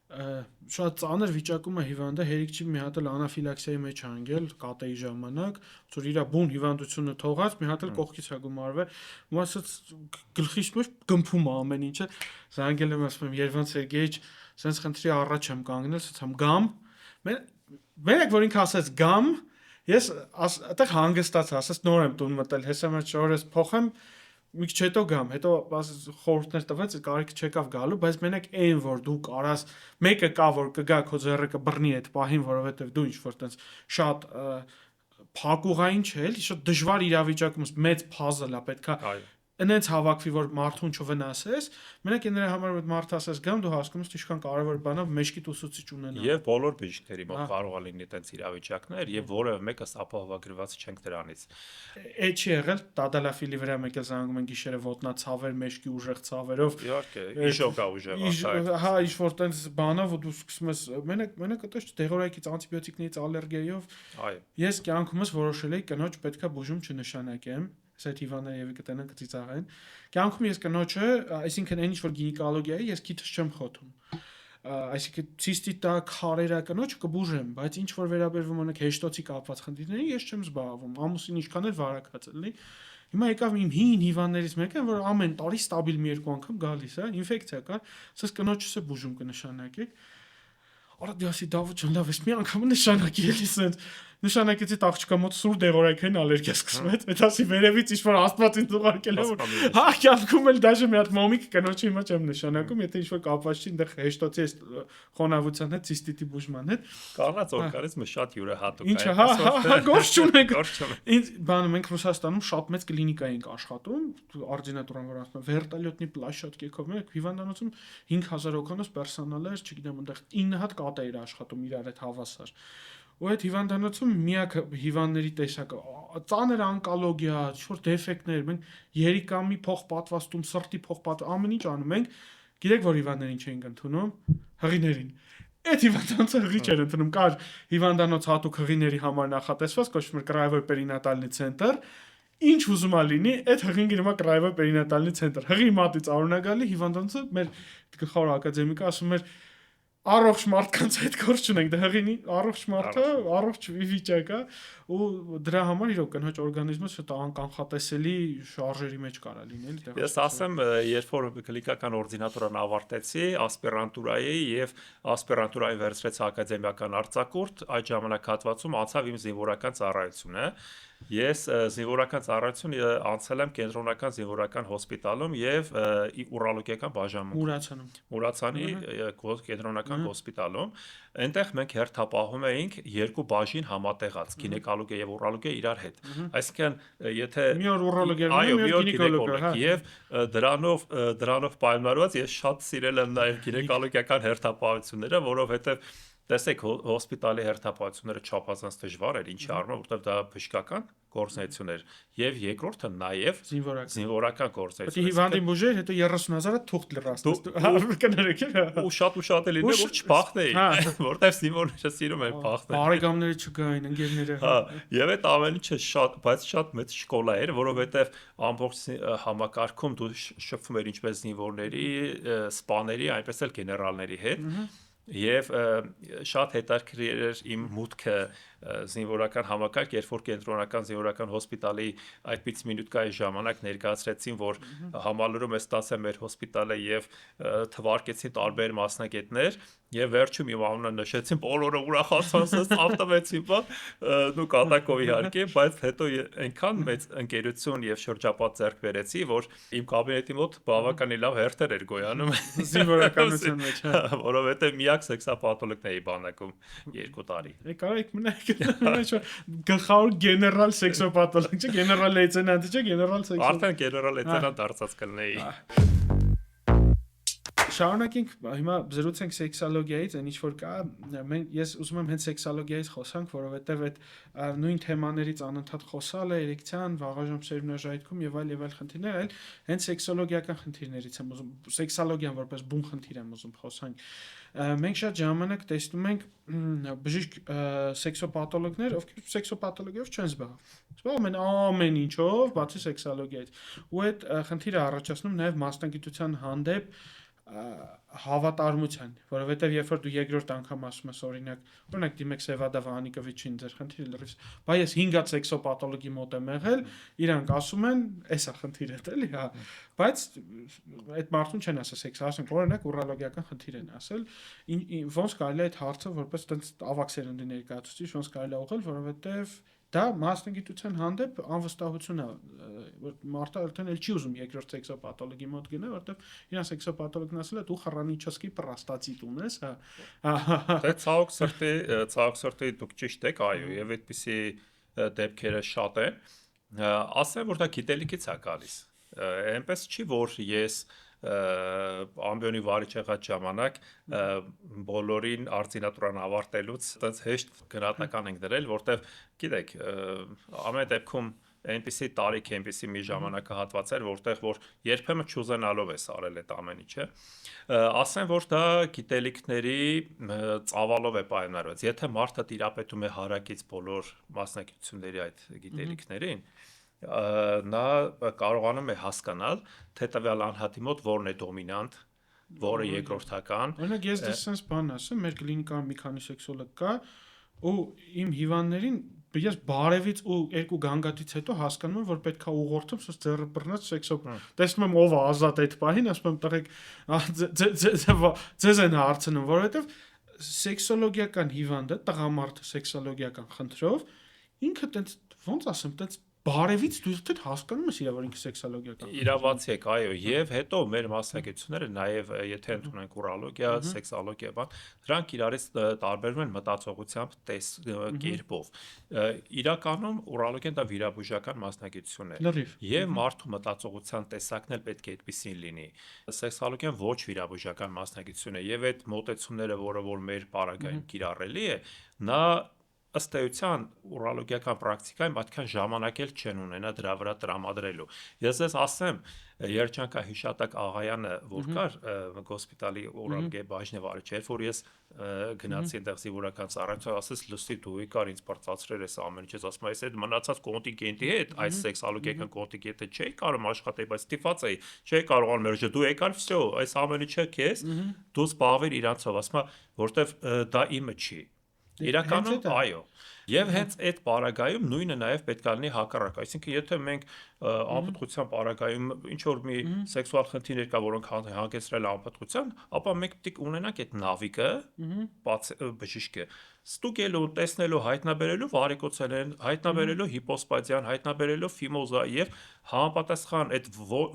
շատ ծանր վիճակում է հիվանդը, հերիք չի մի հատ էլ անաֆիլաքսիայի մեջ անգել կատեի ժամանակ, որ իր բուն հիվանդությունը թողած, մի հատ էլ կողքից է գումարվել, ու ասած գլխիս մեջ գմփում է ամեն ինչը, զանգել եմ ասում եմ Երվան Սերգեյչ, սենց խնդրի առաջ եմ կանգնել, ասած եմ գամ, մենակ որ ինքը ասած գամ, ես այդտեղ հանգստացա, ասած նոր եմ տուն մտել, հեսա մեջ օրես փոխեմ մի քիչ հետո գամ, հետո խորհուրդներ տվեց, կարիք չեկավ գալու, բայց մենակ այն որ դու կարաս մեկը կա որ կգա քո ձեռը կբռնի այդ պահին, որովհետև դու ինչ որ տենց շատ փակուղային չէ, էլի շատ դժվար իրավիճակում մեծ puzzle է պետքա այնց հավաքվի որ մարդուն չվնասես, մենակ այն նրա համար որ մարդը ասես գամ դու հասկանում ես ինչքան կարևոր բան է մեջքիդ ուսուցիչ ունենալ։ Եվ բոլոր բժիշկների մոտ կարող է լինի այդպես իրավիճակներ եւ որևէ մեկը ապահովագրված չենք դրանից։ Այդ չի եղել տադալաֆիլի վրա մեկ էլ զանգում են գիշերը ոտնացավեր, մեջքի ուժեղ ցավերով։ Իհարկե, իշոկա ուժեղ, հա, ինչ որ տենց բանով ու դու սկսում ես մենակ այդպես դեղորայքից անտիբիոտիկներից ալերգիայով։ Այո։ Ես կյանքումս որոշել էի կնոջ պետքա բուժում չնշանակեմ։ Սեթ հիվանդները եւ կտենան կծիծաղեն։ Կյանքում ես կնոջը, այսինքն այն ինչ որ գինեկոլոգիա է, ես քիթս չեմ խոթում։ Այսինքն ցիստիտա, քարերա կնոջ կբուժեմ, բայց ինչ որ վերաբերվում օրինակ հեշտոցի կապված խնդիրներին ես չեմ զբաղվում։ Ամուսին ինչքան էլ վարակած էլի։ Հիմա եկավ իմ հին հիվանդներից մեկը, որ ամեն տարի ստաբիլ մի երկու անգամ գալիս է, ինֆեկցիա կա, ասես կնոջս է բուժում կնշանակեք։ Արա դասի Դավիթ ջան, լավ, ես մի անգամ նշանակի էլի սենց նշանակեցի աղջկա մոտ սուր դեղորայքային ալերգիա սկսում է, այդ ասի վերևից ինչ որ աստված ինձ ուղարկել է որ հա կյանքում էլ դաժե մի հատ մոմիկ կնոջի հիմա չեմ նշանակում, եթե ինչ որ կապված չի այնտեղ հեշտոցի է խոնավության հետ, ցիստիտի բուժման հետ։ Կանաց օրգանիզմը շատ յուրահատուկ է։ Ինչը հա գործ չունենք։ Ինձ բանը մենք Ռուսաստանում շատ մեծ կլինիկա ենք աշխատում, արձինատուրան որ ասում վերտալյոտնի պլաշոտ կեքով, մենք հիվանդանոցում 5000 հոգանոց պերսոնալ էր, չգիտեմ, այնտեղ 9 հատ կատա էր աշխատում իրար հետ հավասար։ Ու այդ հիվանդանոցում միակ հիվանդների տեսակը ծանր ոնկոլոգիա, ինչ-որ դեֆեկտներ, մենք երիկամի փոխպատվաստում, սրտի ամեն ինչ անում ենք, գիտեք որ հիվանդներին չենք ընդունում, հղիներին։ Այդ հիվանդանոցը հղի չէր ընդունում, կար հիվանդանոց հատուկ հղիների համար նախատեսված, կոչվում էր Краевой перинатальный центр, ինչ ուզում է լինի, այդ հղին գրում է Краевой перинатальный центр։ Հղի մատից արունագալի հիվանդանոցը մեր գլխավոր ակադեմիկը ասում էր առողջ մարդկանց հետ գործ չունենք, դա հղինի առողջ մարդը, առողջ վիճակ է ու դրա համար իրոք կնոջ օրգանիզմը շատ անկանխատեսելի շարժերի մեջ կարա լինել։ Ես ասեմ, երբ որ կլինիկական օրդինատորան ավարտեցի ասպիրանտուրայի եւ ասպիրանտուրային վերցրեց ակադեմիական արձակուրդ, այդ ժամանակ հատվածում անցավ իմ զինվորական ծառայությունը։ Ես զինվորական ծառայություն անցել եմ կենտրոնական զինվորական հոսպիտալում եւ ուրոլոգիական բաժանմունքում։ Մուրացանի կենտրոնական հոսպիտալում, այնտեղ մենք հերթապահում էինք երկու բաժին համատեղած, գինեկոլոգիա եւ ուրոլոգիա իրար հետ։ Այսինքն, եթե մի օր ուրոլոգիա, այո, մի օր գինեկոլոգիա, հա։ եւ դրանով պայմանավորված ես շատ սիրել եմ նաեւ գինեկոլոգիական հերթապահությունները, որովհետեւ տեսեք հոսպիտալի հերթապահությունները չափազանց դժվար էր, ինչի առումով, որովհետև դա բժշկական գործունեություն էր եւ երկրորդը նաեւ զինվորական գործունեություն։ Պետք է հիվանդին բուժեր, հետո 30,000-ը թուղթ լրացնես։ Կներեք էլ։ Ու շատ էլ լիներ, որ չփախնեի, որովհետև զինվորները սիրում են փախնել։ Բարեկամները չգային, ընկերները։ Հա, եւ այդ ամեն ինչը շատ մեծ շկոլա էր, որովհետեւ ամբողջ համակարգում դու շփվում ես ինչպես զինվորների, սպաների, այնպես էլ գեներալների հետ։ Եվ շատ հետաքրքիր էր իմ մուտքը զինվորական համակարգ, երբ որ կենտրոնական զինվորական հոսպիտալի այդպիսի մինուտկայի ժամանակ ներկայացրեցին, որ համալրում է ստացել մեր հոսպիտալը եւ թվարկեցին տարբեր մասնագետներ եւ վերջում իմ անունը նշեցին, բոլորը ուրախացան, ավտվեցին, ու կատակով իհարկե, բայց հետո այնքան մեծ ընկերություն եւ շրջապատ ձեռք բերեցի, որ իմ կաբինետի մոտ բավականին լավ հերթեր էր գոյանում զինվորականության մեջ, հա, որովհետեւ միակ սեքսապաթոլոգն էի բանակում 2 տարի։ Եկարեք մնաք գլխավոր գեներալ սեքսոպաթոլոգ, չէ, գեներալ լեյտենանտ, չէ, գեներալ սեքսո։ Արդեն գեներալ լեյտենանտ դարձած կլինեի։ Շարունակենք հիմա զրուցենք սեքսոլոգիայից, այն ինչ որ կա, ես ուզում եմ հենց սեքսոլոգիայից խոսանք, որովհետև այդ նույն թեմաներից անընդհատ խոսալ է էրեկցիան, վաղաժամ սերմնաժայթքում եւ այլ խնդիրներ, այլ հենց սեքսոլոգիական խնդիրներից եմ ուզում, սեքսոլոգիան որպես բուն խնդիր եմ ուզում խոսանք։ Մենք շատ ժամանակ տեսնում ենք բժիշկ սեքսոպաթոլոգներ, ովքեր սեքսոպաթոլոգիայով չեն զբաղվում են ամեն ինչով, բացի սեքսոլոգիայից։ Ու այդ խնդիրը առաջացնում նաեւ մասնագիտության հանդեպ հավատարմության, որովհետև երբ որ դու երկրորդ անգամ ասում ես օրինակ դիմեք Սևադա Վանիկովիչին, ձեր խնդիրը լրիվ, բայ ես 5-ած սեքսոպաթոլոգի մոտ եմ եղել, իրանք ասում են, էսա խնդիրը էլի, հա, բայց այդ մարդուն չեն ասել սեքս, ասենք օրինակ ուրոլոգիական խնդիր են ասել, ոնց կարելի է այդ հարցը որպես տենց ավակ սերնդի ներկայացուցիչ ոնց կարելի է ուղղել, որովհետև դա մասնագիտության հանդեպ անվստահություն է, որ մարդը արդեն էլ չի ուզում երկրորդ սեքսոպաթոլոգի մոտ գնալ, որովհետև իրան սեքսոպաթոլոգն ասել է դու խռանիչոսկի պրաստատիտ ունես, հա։ Դե ցավոք սրտի դուք ճիշտ եք, այո, եւ այդպիսի դեպքերը շատ են։ Ասեմ, որ դա գիտելիքից է գալիս։ Այնպես չի, որ ես ամբիոնի վարիչ եղած ժամանակ բոլորին արձինատուրան ավարտելուց այդպես հեշտ գնահատական ենք դրել, որտեվ գիտեք, ամեն դեպքում այնպիսի տարիք, այնպիսի մի ժամանակահատված էր, որտեղ որ երբեմն չուզենալով ես արել այդ ամեն ինչը։ Ասեմ, որ դա գիտելիքների ծավալով է պայմանավորված։ Եթե մարդը տիրապետում է հարակից բոլոր մասնագիտությունների այդ գիտելիքներին, նա կարողանում է հասկանալ, թե տվյալ անհատի մոտ որն է դոմինանտ, որը երկրորդական։ Օրինակ ես դες բան ասեմ, մեր կլինիկայում մի քանի սեքսոլոգ կա, ու իմ հիվանդներին ես բարևից ու երկու գանգատից հետո հասկանում եմ, որ պետքա ուղղորդում սոց ձեռը բռնած սեքսոպ։ Տեսնում եմ ով է ազատ այդ պահին, ասում եմ տղեկ ձեզ են հարցնում, որովհետև սեքսոլոգիական հիվանդը, տղամարդը սեքսոլոգիական խնդրով ինքը տենց ոնց ասեմ, տենց բարևից դու դեռ հասկանում ես իրա որ ինքը սեքսոլոգիական իրավացի եք, այո, եւ հետո մեր մասնագետությունները նաեւ եթե ընդունենք ուրոլոգիա, սեքսոլոգիա, բան, դրանք իրարից տարբերվում են մտածողությամբ, կերպով։ Իրականում ուրոլոգիան դա վիրաբուժական մասնագիտություն է եւ մարդու մտածողության տեսակն էլ պետք է այդպեսին լինի։ Սեքսոլոգիան ոչ վիրաբուժական մասնագիտություն է եւ այդ մոտեցումները, որը որ մեր պարագայում կիրառելի է, նա ըստ էության ուրոլոգիական պրակտիկայում այդքան ժամանակ էլ չեն ունենա դրա վրա տրամադրելու։ Ես ձեզ ասեմ, Երջանկա Հիշատակ Աղայանը, որ կար հոսպիտալի ուրոլոգիայի բաժնի վարիչ, երբ որ ես գնացի այնտեղ զինվորական ծառայություն, ասես լսի դու եկար ինձ բարձրացրել ես ամեն ինչ, ես ասում եմ, այս այդ մնացած կոնտինգենտի հետ, այս սեքսոլոգիական կոնտինգենտը չէի կարող աշխատել, բայց ստիպված էի, չէի կարողանում մերժել, դու եկար, վсё, այս ամեն ինչը քեզ, դու զբաղվիր իրանցով, ասում եմ, որտեվ դա իմը չի։ Իրականում այո։ Եվ հենց այդ պարագայում նույնը նաև պետք է լինի հակառակ, այսինքն եթե մենք անպտղության պարագայում ինչ որ մի սեքսուալ խնդիրներ կա, որոնք հանգեցրել են անպտղության, ապա մենք պետք է ունենանք այդ նավիկը, բժիշկը, ստուգելու, տեսնելու, հայտնաբերելու վարիկոցելեն, հայտնաբերելու հիպոսպադիան, հայտնաբերելու ֆիմոզա եւ համապատասխան այդ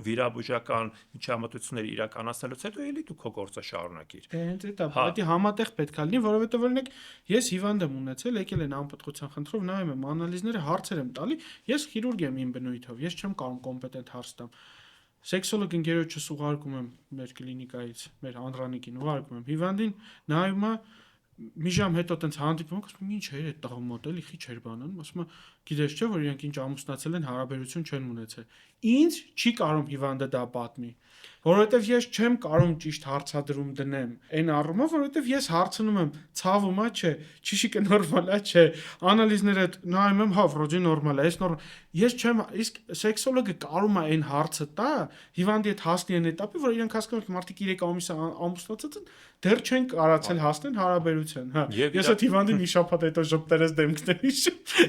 վիրաբուժական միջամտությունները իրականացնելուց հետո էլի դու քո գործը շարունակիր։ Հենց այդ դա համատեղ պետք է լինի, որովհետեւ օրինակ ես հիվանդ եմ ունեցել, եկել են անպտղության խնդրով, նայում եմ անալիզները, հարցեր եմ տալի, ես քիրուրգ եմ իմ բնույթով, ես չեմ կարող կոմպետենտ հարց տամ։ Սեքսոլոգ ընկերոջս ուղարկում եմ մեր կլինիկայից, մեր անդրանիկին ուղարկում եմ հիվանդին, նայում է մի ժամ հետո տենց հանդիպում ենք, ասում եմ ինչ էր այդ տղա մոտ էլի խի չեր բանանում, ասում եմ գիտես չէ որ իրանք ինչ ամուսնացել են հարաբերություն չեն ունեցել։ Ինձ չի կարող հիվանդը դա պատմի, որովհետև ես չեմ կարող ճիշտ հարցադրում դնեմ այն առումով, որովհետև ես հարցնում եմ ցավում է չէ, ճիշիկը նորմալ է չէ, անալիզները նայում եմ հա վրոջի նորմալ է, այս նորմալ, ես չեմ, իսկ սեքսոլոգը կարող է այն հարցը տա հիվանդի հետ հասնի այն էտապի, որ իրանք հասկանում են մարդիկ 3 ամիս ամուսնացած են, դեռ չեն կարացել հասնեն հարաբերության, հա։ Ես այդ հիվանդին մի շաբաթ հետո ժպտերես դեմքների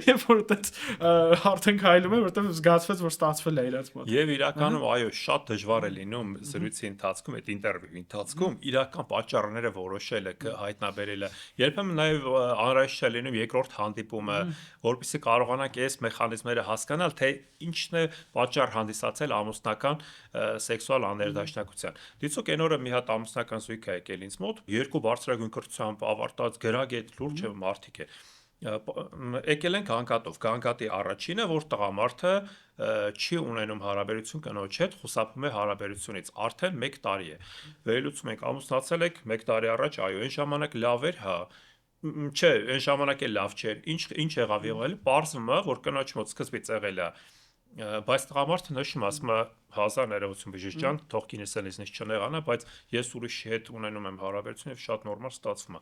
երբ որ այդպես արդեն քայլում եմ, որտեղ զգացվեց, որ ստացվել է իրաց մոտ։ Եվ իրականում այո, շատ դժվար է լինում զրույցի ընթացքում, այդ ինտերվյուի ընթացքում իրական պատճառները որոշելը, հայտնաբերելը։ Երբեմն նաև անհրաժեշտ է լինում երկրորդ հանդիպումը, որպեսզի կարողանանք այս մեխանիզմները հասկանալ, թե ինչն է պատճառ հանդիսացել ամուսնական սեքսուալ աներդաշնակության։ Դիցոք այն օրը մի հատ ամուսնական զույգ է եկել ինձ մոտ, երկու բարձրագույն կրթությամբ ավարտած գրագետ լուրջ մարդիկ է։ Եկել են գանգատով, գանգատի առաջինը, որ տղամարդը չի ունենում հարաբերություն կնոջ հետ, խուսափում է հարաբերությունից, արդեն 1 տարի է։ Վերելուծում ենք, ամուսնացել եք 1 տարի առաջ, այո, այն ժամանակ լավ էր, հա։ Չէ, այն ժամանակ էլ լավ չէր։ Ինչ եղավ եղել, պարզվում է, որ կնոջ մոտ սկզբից եղել է, բայց տղամարդը նշում, ասում է 1000 ներողություն բժիշկ ջան, թող կինս ինձ չնեղանա, բայց ես ուրիշի հետ ունենում եմ հարաբերություն եւ շատ նորմալ ստացվում է։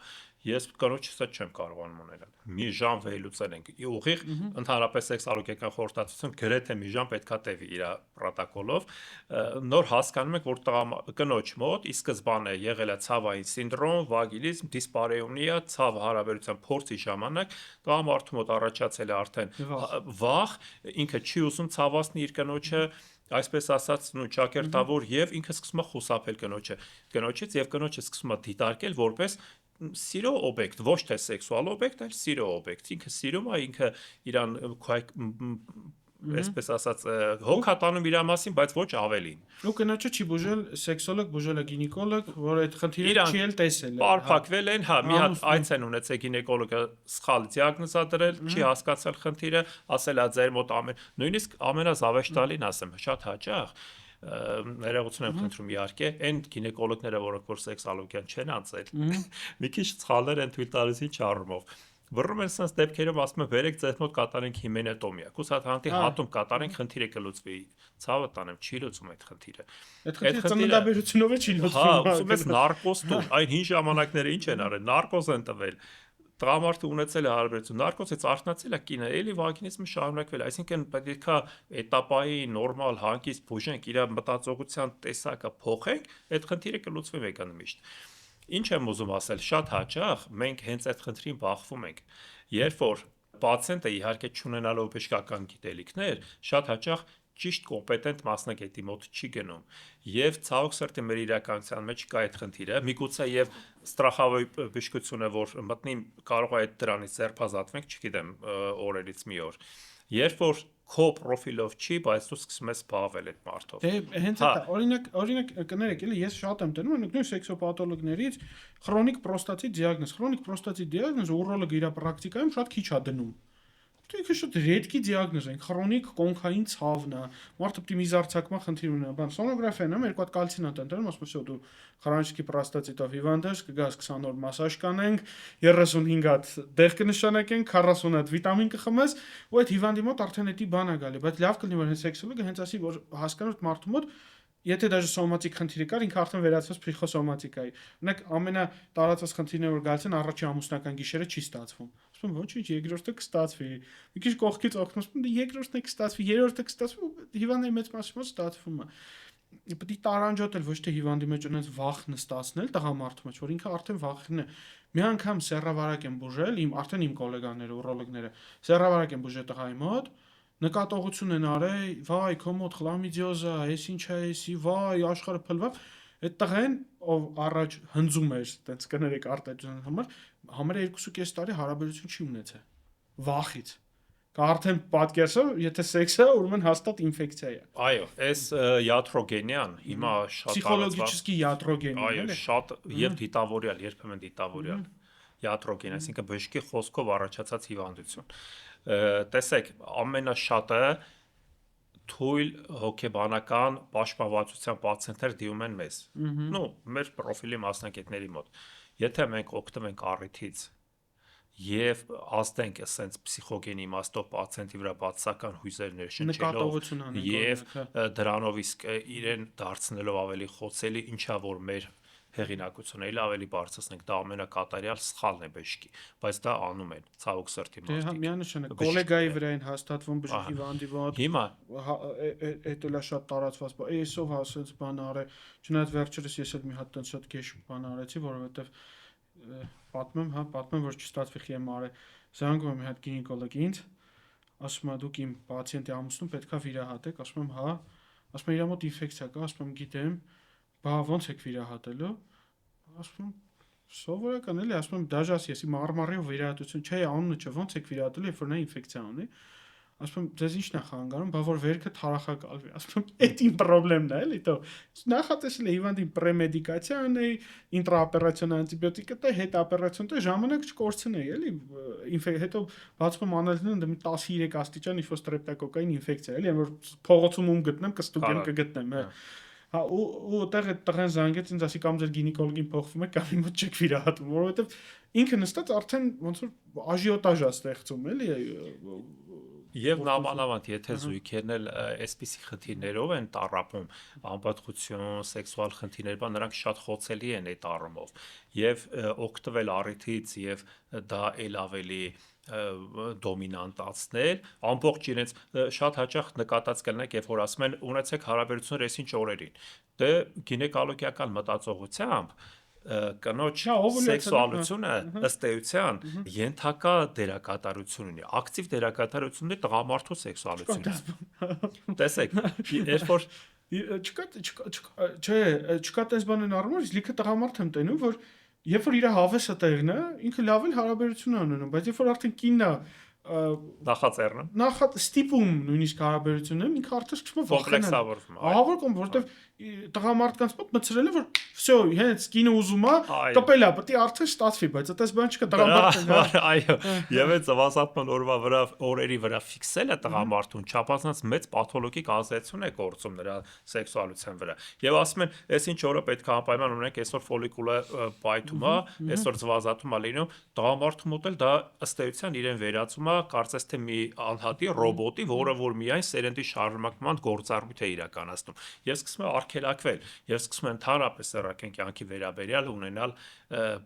Ես կնոջս հետ չեմ կարողանում ունենալ։ Մի ժամ վերելուծել ենք։ Ուղիղ ընդհանրապես սեքսոլոգիական խորհրդատվություն գրեթե մի ժամ պետքա տևի իր պրոտոկոլով։ Նոր հասկանում եք, որ կնոջ մոտ ի սկզբանե եղել է ցավային սինդրոմ, վագիլիզմ, դիսպարեոնիա, ցավ հարաբերության փորձի ժամանակ տղամարդու մոտ առաջացել է արդեն վախ, ինքը չի ուզում ցավացնի իր կնոջը, այսպես ասած, ճակերտավոր եւ ինքը սկսում է խուսափել կնոջից եւ կնոջը սկսում է դիտարկել որպես սիրո օբյեկտ, ոչ թե սեքսուալ օբյեկտ, այլ սիրո օբյեկտ։ Ինքը սիրում է, ինքը իրան այսպես ասած հոգատանում իր մասին, բայց ոչ ավելին։ Ու կնոջը չի բուժել սեքսոլոգ, բուժել է գինեկոլոգ, որ այդ խնդիրը չի էլ տեսել։ Պարփակվել են, հա, մի հատ այց են ունեցել գինեկոլոգը սխալ դիագնոզ ա դրել, չի հասկացել խնդիրը, ասել է ձեր մոտ նույնիսկ ամենազավեշտալին ասեմ, շատ հաճախ ներողություն եմ խնդրում իհարկե, այն գինեկոլոգները, որոնք որ սեքսոլոգիան չեն անցել, մի քիչ սխալներ են թույլ տալիս ինչ առումով։ Բռնում են sense դեպքերով ասում են վերեք ձեզ մոտ կատարենք հիմենետոմիա։ Կուսաթանտի հատում կատարենք խնդիրը կլուծվի։ Ցավը տանեմ, չի լուծում այդ խնդիրը։ Այդ խնդիրը ծննդաբերությունով է չի լուծվում։ Հա, ուզում ես նարկոզ տուն, այն հին ժամանակները ինչ են արել, նարկոզ են տվել։ Տղամարդը ունեցել է հարաբերություն, նարկոզից արթնացել է կինը, էլի վագինիզմը շարունակվել է, այսինքն պետք է էտապայի նորմալ հանգիստ բուժենք, իր մտածողության տեսակը փոխենք, այդ խնդիրը կլուծվի մեկանմիշտ։ Ինչ եմ ուզում ասել, շատ հաճախ մենք հենց այդ խնդրին բախվում ենք, երբ որ պացիենտը իհարկե չունենալով բժշկական գիտելիքներ, շատ հաճախ ճիշտ կոմպետենտ մասնագետի մոտ չի գնում եւ ցավոք սրտի մեր իրականության մեջ կա այդ խնդիրը միգուցե եւ ստրախավոյ բժշկությունը որ մտնի կարող է այդ դրանից ձերբազատվենք չգիտեմ օրերից մի օր երբ որ քո պրոֆիլով չի բայց դու սկսում ես զբաղվել այդ մարդով դե հենց դա օրինակ կներեք էլի ես շատ եմ տնում նույն սեքսոպաթոլոգներից քրոնիկ պրոստատիտ դիագնոզ քրոնիկ պրոստատիտ դիագնոզը ուրոլոգը իր պրակտիկայում շատ քիչ է դնում Ինքը շատ ռեդկի դիագնոզ է, քրոնիկ կոնքային ցավն է, մարդը պիտի միզարցակման խնդիր ունենա, բան սոնոգրաֆիան եմ, երկու հատ կալցինատ են դրում, ասում եմ, դու խրանչքի պրոստատիտով հիվանդ ես, կգաս 20 օր մասաժ կանենք, 35 հատ դեղ կնշանակենք, 40 հատ վիտամին կխմես, ու այդ հիվանդի մոտ արդեն էդի բան է գալի, բայց լավ կլինի որ հենց սեքսոլոգը հենց ասի որ հասկանոտ մարդու մոտ եթե դաժե սոմատիկ խնդիրը կար, ինքը արդեն վերածված փսիխոսոմատիկայի։ Օրինակ ամենատարածված խնդիրները որ գալիս են առաջի ամուսնական գիշերը չի ստացվում։ Ասում եմ, ոչինչ, երկրորդը կստացվի։ Մի քիչ կողքից օգնում, ասում եմ, երկրորդն է կստացվի, երրորդը կստացվի, հիվանդի մեծ մասի մոտ ստացվում է։ Պետք է տարանջատել, ոչ թե հիվանդի մեջ ունես վախ նստացնել տղամարդու մեջ, որ ինքը արդեն վախն է։ Մի անգամ սեռավարակ են բուժել, արդեն իմ գոլեգաները, ուրոլոգները, սեռավարակ են բուժել տղայի մոտ, նկատողություն են արել, վայ, քո մոտ խլամիդիոզա, էս ինչ է, էսի, վայ, աշխարհը փլվավ։ Այդ տղեն, ով առաջ հնձում էր, տենց կներեք արտադրության համար 2.5 տարի հարաբերություն չի ունեցել։ Վախից։ Կա արդեն պատկերսը, եթե սեքսը, ուրեմն հաստատ ինֆեկցիա է։ Այո, այս իատրոգենյան հիմա շատ Պսիխոլոգիչեսկի իատրոգենիան, այո, շատ եւ դիտավորյալ, երբեմն դիտավորյալ իատրոգեն, այսինքն բժշկի խոսքով առաջացած հիվանդություն։ Տեսեք, ամենաշատը թույլ հոգեբանական պաշտպանվածության պացիենտներ դիում են մեզ։ Նու, մեր պրոֆիլի մասնակիցների մոտ։ Եթե մենք օգտվենք առիթից եւ ազդենք ասենց պսիխոգենի իմաստով պացիենտի վրա բացասական հույզեր ներշնչելով եւ դրանով իսկ իրեն դարձնելով ավելի խոցելի, ինչա որ մեր հեղինակությունը ավելի բարձրացնենք, դա ամենակատարյալ սխալն է բժշկի, բայց դա անում են ցավոք սրտի մարդիկ։ Դե միանշանակ գոլեգայի վրա են հաստատվում բժշկի վանդի մոտ։ Հիմա էդ էլ է շատ տարածված, էսով ասենց բան արե, չնայած վերջերս ես էլ մի հատ տենց շատ գեշ բան արեցի, որովհետեւ պատմեմ, որ չստացվի խիեմ արել։ Զանգում եմ մի հատ գինեկոլոգ ինձ, ասում է դուք իմ պացիենտի ամուսնուն պետքա վիրահատեք, ասում եմ հա, ասում է իր մոտ ինֆեկցիա կա, ասում եմ գիտեմ, բա ո՞նց եք վիրահատելու, ասում եմ սովորական էլի, ասում եմ դաժե ասի, եսի մարմարիով վիրահատություն չէ, անունը չէ, ո՞նց եք վիրահատելու, երբ որ նա ինֆեկցիա ունի, ասում եմ ձեզ ի՞նչն է խանգարում, բա որ վերքը թարախակալվի, ասում եմ էդ իմ խնդիրն է, էլի, դու նախատեսել է հիվանդին պրեմեդիկացիա անեի, ինտրաօպերացիոն անտիբիոտիկը տե, հետօպերացիոն տե, ժամանակ չկորցնեի, էլի, հետո բացվում անալիզն դեմ 13 աստիճան ինչ-որ ստրեպտոկոկային ինֆեկցիա, էլի, որ փողոցում գտնեմ, կստուգեմ, կգտնեմ, հա։ Հա ու այդտեղ այդ տղեն զանգեց ինձ ասի կամ ձեր գինեկոլոգին փոխվում է կամ իմ մոտ չեք վիրահատում, որովհետև ինքը նստած արդեն ոնց որ աժիոտաժ է ստեղծում, էլի։ Եվ նամանավանդ, եթե զույգերն էլ այսպիսի խնդիրներով են տառապում, անպատխություն, սեքսուալ խնդիրներ, բան նրանք շատ խոցելի են այդ առումով։ Եվ օգտվել առիթից եւ դա ել ավելի դոմինանտացնել, ամբողջ իրենց շատ հաճախ նկատած կլինեք, երբ որ ասում են ունեցեք հարաբերություններ այսինչ օրերին։ Դե գինեկոլոգիական մտածողությամբ կնոջ սեքսուալությունը ըստ էության ենթակա դերակատարություն ունի, ակտիվ դերակատարություն ունի տղամարդու սեքսուալությունը։ Տեսեք, երբ որ չկա տես բան են առնում, իսկ լիքը տղամարդ եմ տենում, որ երբ որ իր հավեսը տեղն է, ինքը լավ էլ հարաբերություն է ունենում, բայց երբ որ արդեն կինն է նախաձեռնում, ստիպում նույնիսկ հարաբերություններում, ինքը արդեն սկսում է կոմպլեքսավորվում։ Ահա որ որովհետև տղամարդկանց մոտ մցրել է որ վсё, հենց կինը ուզում է, կպել է, պետք է արդեն ստացվի, բայց այդպես բան չկա տղամարդը։ Այո, եւ այդ զվասատման օրվա վրա օրերի վրա ֆիքսելը տղամարդուն չափազանց մեծ պաթոլոգիկ ազդեցություն է գործում նրա սեքսուալության վրա։ Եվ ասում են, այս ինչ օրը պետք է անպայման ունենք, այսօր ֆոլիկուլը պայթում է, այսօր զվազատում է լինում, տղամարդու մոտ էլ դա ըստ էության իրեն վերածում է կարծես թե մի անհատի ռոբոտի, որը որ միայն սերնդի շարժման գործառույթ է իրականացնում։ Եվ սկսում է արգելակվել, եւ սկսում են ընդհանրապես սեռական կյանքի վերաբերյալ ունենալ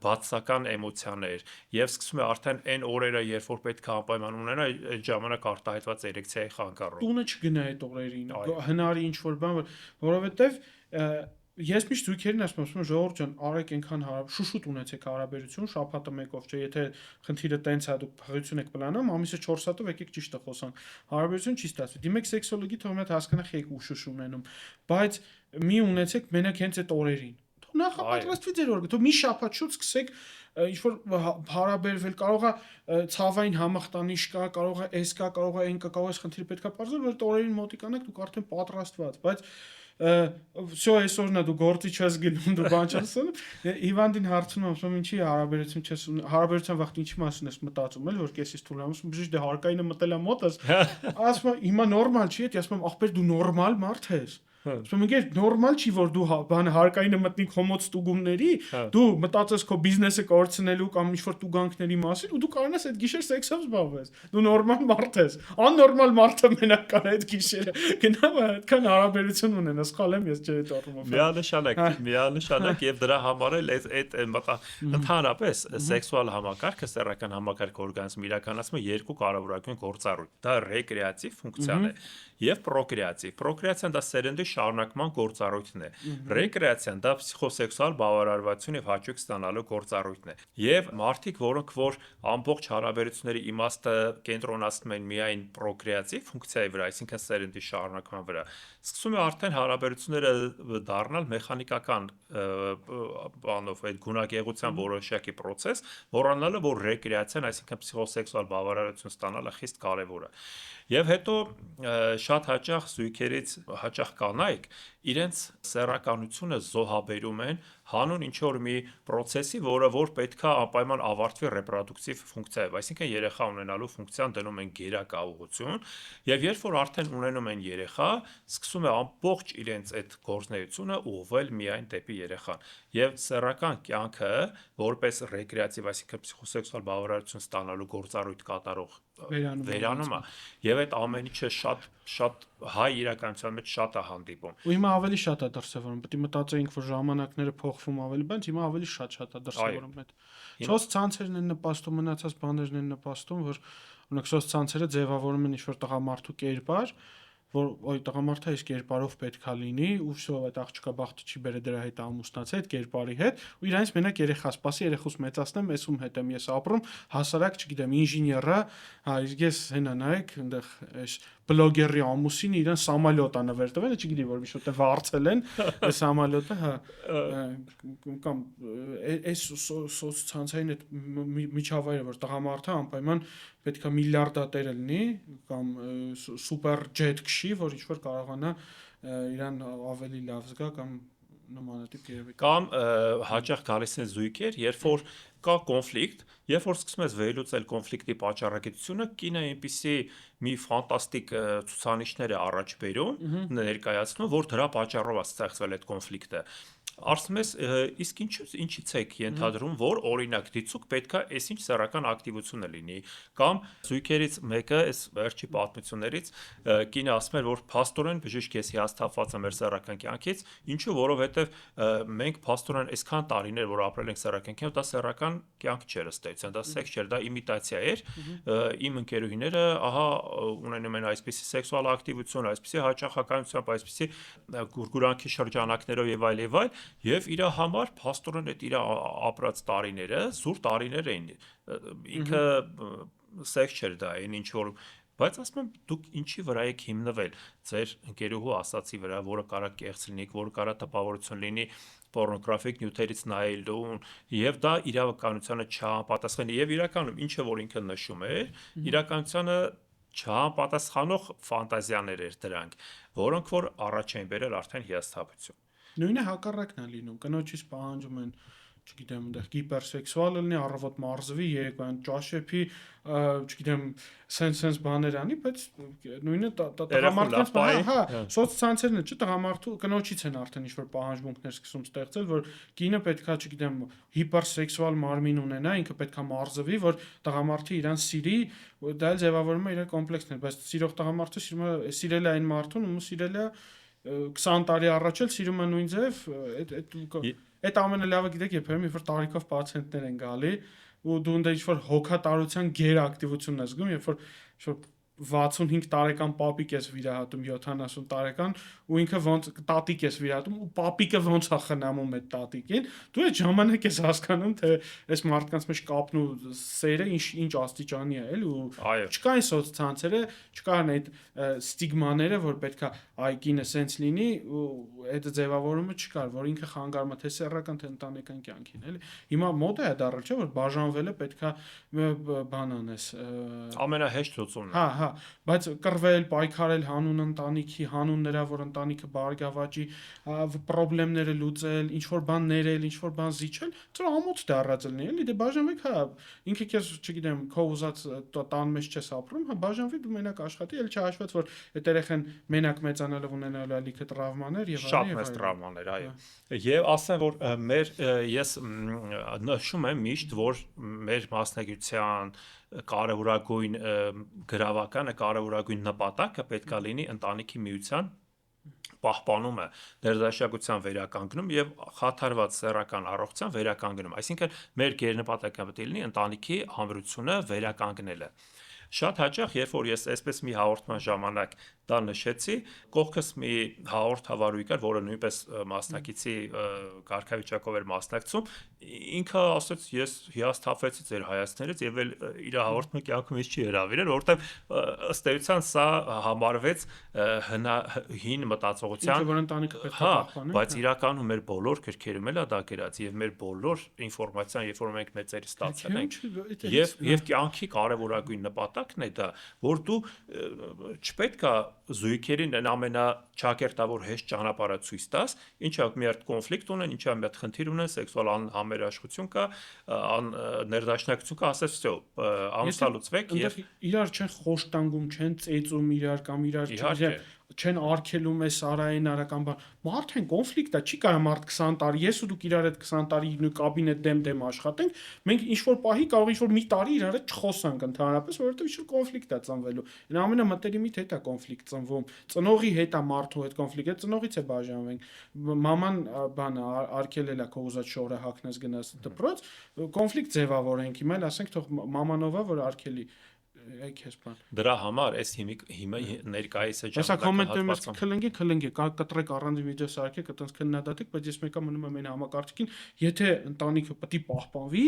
բացական էմոցիաներ, եւ սկսում է արդեն այն օրերը, երբ որ պետք է անպայման ունենա, այդ ժամանակ արտահայտված էրեկցիայի խանգարում։ Տունը չգնա այդ օրերին, հնարի ինչ որ բան, որովհետեւ ես միշտ զույգերին ասում եմ, ժողովուրդ ջան, արեք այնքան շուշուտ ունեցեք հարաբերություն, շաբաթը մեկով, չէ, եթե խնդիրը տենց է, դուք փղություն եք պլանում, ամիսը 4 հատով եկեք ճիշտը խոսանք։ Հարաբերություն չի ստացվի։ Դիմեք սեքսոլոգի, թող մենակ հասկանա եք ու շուշ ունենում, բայց մի ունեցեք մենակ հենց այդ օրերին։ Թող նախապատրաստվի ձեր օրը, թող մի շաբաթ շուտ սկսեք ինչ որ հարաբերվել, կարող է ցավային համախտանիշ կա, կարող է էս կա, կարող է այն կա, կարող է խնդիր պետքա բարձր, որ այդ օրերին մոտիկանաք, դուք արդեն պատրաստված, բայց Всё այսօրնա դու գործի չես գնում, դու բան չես ասում։ Հիվանդին հարցնում եմ, ասում ինչի հարաբերություն չես հարաբերության վաղ ինչի մասին ես մտածում, էլ որ կեսից թույլ եմ, ասում բժիշկ դե հարկայինը մտել է մոտս։ Ասում եմ հիմա նորմալ չի, էդ ասում եմ ախպեր դու նորմալ մարդ ես։ Ասում եմ ինքեր նորմալ չի որ դու բան հարկայինը մտնի խոմոց ստուգումների, դու մտածես քո բիզնեսը կորցնելու կամ ինչ-որ տուգանքների մասին ու դու կարողանաս այդ գիշեր սեքսով զբաղվես։ Դու նորմալ մարդ ես։ Աննորմալ մարդը մենակ կար այդ գիշերը։ Գնամ այդքան հարաբերություն ունեն, սխալ եմ ես չէ դառնում։ Միանշանակ եւ դրա համար էլ այդ ընդհանրապես սեքսուալ համակարգը, սեռական համակարգ օրգանիզմը իրականացնում է երկու կարևորագույն գործառույթ։ Դա ռեկրեատիվ ֆունկցիան է եւ պրոկրեատիվ։ Պրոկրեացիան դա սերնդի շարունակման գործառույթն է։ Ռեկրեացիան դա փսիխոսեքսուալ բավարարվածություն եւ հաճույք ստանալու գործառույթն է։ Եվ մարդիկ, որոնք որ ամբողջ հարաբերությունների իմաստը կենտրոնացնում են միայն պրոկրեատիվ ֆունկցիայի վրա, այսինքն սերնդի շարունակման վրա, սկսում է արդեն հարաբերությունները դառնալ մեխանիկական բանով, այդ գունագեղության որոշակի process, որոնալը որ ռեկրեացիան, այսինքն փսիխոսեքսուալ բավարարություն ստանալը խիստ կարեւոր է։ Եվ հետո շատ հաճախ զույգերից հաճախ կանայք իրենց սեռականությունը զոհաբերում են հանուն ինչ-որ մի process-ի, որը որ պետքա անպայման ավարտվի ռեպրոդուկտիվ ֆունկցիայով, այսինքն երեխա ունենալու ֆունկցիան դնում են գերակաուղղություն, եւ երբ որ արդեն ունենում են երեխա, սկսում է ամբողջ իրենց այդ գործունեությունը ուղղվել միայն դեպի երեխան։ Եվ սեռական կյանքը որպես ռեկրեատիվ, այսինքն փսիխոսեքսուալ բավարարություն ստանալու գործառույթ կատարող վերանում է եւ այդ ամեն ինչը շատ հայ իրականության մեջ շատ է հանդիպում։ Ու հիմա ավելի շատ է դրսևորում, պետք է մտածեինք որ ժամանակները փոխվում ավելի, բայց հիմա ավելի շատ է դրսևորում այդ։ Սոցցանցերն են նպաստում, մնացած բաներն են նպաստում, որ օրինակ սոցցանցերը ձևավորում են ինչ-որ տղամարդու կերպար, որ ոյ տղամարդը այս կերպարով պետքա լինի ու всё այդ աղջկա բախտը չի բերե դրա հետ ամուսնացել այդ կերպարի հետ ու իրանից մենակ երեխա սպասի երեխուս մեծացնեմ ես ում հետ եմ ես ապրում հասարակ չգիտեմ ինժեները հա իսկ ես հենա նայեք այնտեղ այս բլոգերի ամուսինը իրան սամալյոտ է նվեր տվել չգիտի որ մի շուտ է վարձել են այս սամալյոտը հա կամ այս սոցցանցային այդ միջավայրը որ տղամարդը անպայման պետքա միլիարդատեր լինի կամ սուպեր ջեթ քշի, որ ինչ-որ կարողանա իրան ավելի լավ զգա կամ նմանատիպ երևի։ Կամ հաճախ գալիս են զույգեր, երբ որ կա կոնֆլիկտ, երբ որ սկսում ես վերլուծել կոնֆլիկտի պատճառագիտությունը, կինը այնպիսի մի ֆանտաստիկ ցուցանիշներ է առաջ բերում, ներկայացնում, որ դրա պատճառով է ստեղծվել այդ կոնֆլիկտը։ Ասում ես, իսկ ինչից եք ենթադրում, որ օրինակ դիցուկ պետքա այսինչ սեռական ակտիվությունը լինի, կամ զույգերից մեկը այս վերջի պատմություններից կինը ասում էր, որ փաստորեն բժիշկ ես հիասթափված եմ մեր սեռական կյանքից, ինչու որովհետև մենք փաստորեն այսքան տարիներ որ ապրել ենք սեռական կյանքում, դա սեռական կյանք չէր ըստ էության, դա սեքս չէր, դա իմիտացիա էր։ Իմ ընկերուհիները ահա ունենում են այսպիսի սեքսուալ ակտիվություն, այսպիսի հաճախականությամբ, այսպիսի գուրգուրանքի շրջանակներով եւ այլ եւ այլ, եւ իր համար փաստորեն այդ իր ապրած տարիները զուր տարիներ էին։ Ինքը սեքս չէր դա, այն ինչ որ բայց ասում եմ դուք ինչի վրա եք հիմնվել ձեր ընկերուհու ասացի վրա, որը կարա կեղծ լինի, որը կարա տպավորություն լինի պորնոգրաֆիկ նյութերից նայելուն եւ դա իրականությանը չհամապատասխանի եւ իրականում ինչը որ ինքը նշում է իրականությանը չհամապատասխանող ֆանտազիաներ էր դրանք որոնք որ առաջ էին բերել արդեն հիասթափություն նույնը հակառակն է լինում կնոջից պահանջում են չգիտեմ այնտեղ հիպերսեքսուալ լինի առավոտ մարզվի երեկոյան ճաշեփի չգիտեմ sense բաներ անի բայց նույնը տղամարդկանց հա սոցցանցերն է չէ տղամարդու կնոջից են արդեն ինչ-որ պահանջմունքներ սկսում ստեղծել որ կինը պետքա չգիտեմ հիպերսեքսուալ մարմին ունենա ինքը պետքա մարզվի որ տղամարդը իրան սիրի դա էլ ձևավորում է իր կոմպլեքսներ բայց սիրող տղամարդը սիրել է այն մարդուն ում սիրել է 20 տարի առաջ էլ սիրում է նույն ձև այդ ամենալավը գիտեք երբեմն որ տարիքով պացիենտներ են գալի ու դու ընդ ինչ-որ հոգատարության գերակտիվություն ես զգում երբ որ 65 տարեկան պապիկ ես վիրահատում 70 տարեկան ու ինքը ոնց տատիկ ես վիրահատում ու պապիկը ոնց է խնամում այդ տատիկին դու այդ ժամանակ ես հասկանում թե այս մարդկանց մեջ կապն ու սերը ինչ աստիճանի է էլ ու չկային սոցցանցերը չկան այդ ստիգմաները որ պետքա այ կինը սենց լինի ու այդ ձևավորումը չկար որ ինքը խանգարում է թե սեռական թե ընտանեկան կյանքին էլի հիմա մոդա է դառել չէ որ բաժանվելը պետքա բան անես ամենահեշտ լուծումն հա հա, բայց կռվել, պայքարել հանուն ընտանիքի, հանուն նրա, որ ընտանիքը բարգավաճի, խնդիրները լուծել, ինչ որ բան ներել, ինչ որ բան զիջել, դա ամոթ դառած լինի, էլի, դե բաժանվեք, հա, ինքը քեզ, չգիտեմ, քո ուզած տան մեջ չես ապրում, հա, բաժանվի դու մենակ աշխատի, էլ չհաշված, որ այդ երեխան մենակ մեծանալով ունենալու է լիքը տրավմաներ եւ շատ մեծ տրավմաներ, այո։ Եվ ասեմ, որ ես նշում եմ միշտ, որ մեր մասնագիտության կարևորագույն գրավականը, կարևորագույն նպատակը պետք է լինի ընտանիքի միության պահպանումը, ներդաշնակության վերականգնում եւ խաթարված սեռական առողջության վերականգնում։ Այսինքն մեր գերնպատակը պետք է լինի ընտանիքի ամրությունը վերականգնելը։ Շատ հաճախ, երբ որ ես այսպես մի հաղորդման ժամանակ դա նշեցի, կողքս մի հաղորդավարուհի կար, որը նույնպես մասնակիցի կարգավիճակով էր մասնակցում, ինքը ասաց, ես հիասթափվեցի ձեր հայացքներից եւ էլ իր հաղորդումը կյանքում ինձ չի հրավիրել, որովհետեւ ըստ էության սա համարվեց հին մտածողության, որ ընտանիքը պետք է պահպանել, բայց իրականում մեր բոլոր գրքերում էլ է դա գրած եւ մեր բոլոր ինֆորմացիան, երբ որ մենք մեծերի ստացել ենք, եւ կյանքի կարևորագույն նպատակն է դա, որ դու չպետք է զույգերին ամենաչակերտավոր հեշտ ճանապարհը ցույց տաս, ինչա մի հատ կոնֆլիկտ ունեն, ինչա մի հատ խնդիր ունեն, սեքսուալ անհամերաշխություն կա, ներդաշնակություն կա, ասես всё, ամուսնալուծվեք եւ իրար չեն խոշտանգում, չեն ծեծում իրար կամ իրար չեն արգելում է Սարային արական բան։ Մարդ են կոնֆլիկտ է, չի կարող մարդ 20 տարի, ես ու դուք իրար այդ 20 տարի նույն կաբինետ դեմ աշխատենք, մենք ինչ որ պահի կարող ինչ որ մի տարի իրար հետ չխոսանք ընդհանրապես, որովհետեւ ինչ որ կոնֆլիկտ է ծնվելու։ Այն ամենամտերիմիտ հետ է կոնֆլիկտ ծնվում։ Ծնողի հետ է մարդու հետ կոնֆլիկտ, այդ ծնողից է բաժանվենք։ Մաման բանը արգելել է քո ուզած շորը հագնես գնաս դպրոց, կոնֆլիկտ ձևավորենք, հիմա էլ ասենք թող մամանովա որ արգելի Դրա համար այս հիմա ներկայիս է ժամանակը կոմենտում ես քլնգի կտրեք առանձին վիդեո սարքեք, այտենց քննադատեք, բայց ես մեկը մնում եմ այն համակարգին, եթե ընտանիքը պետք է պահպանվի,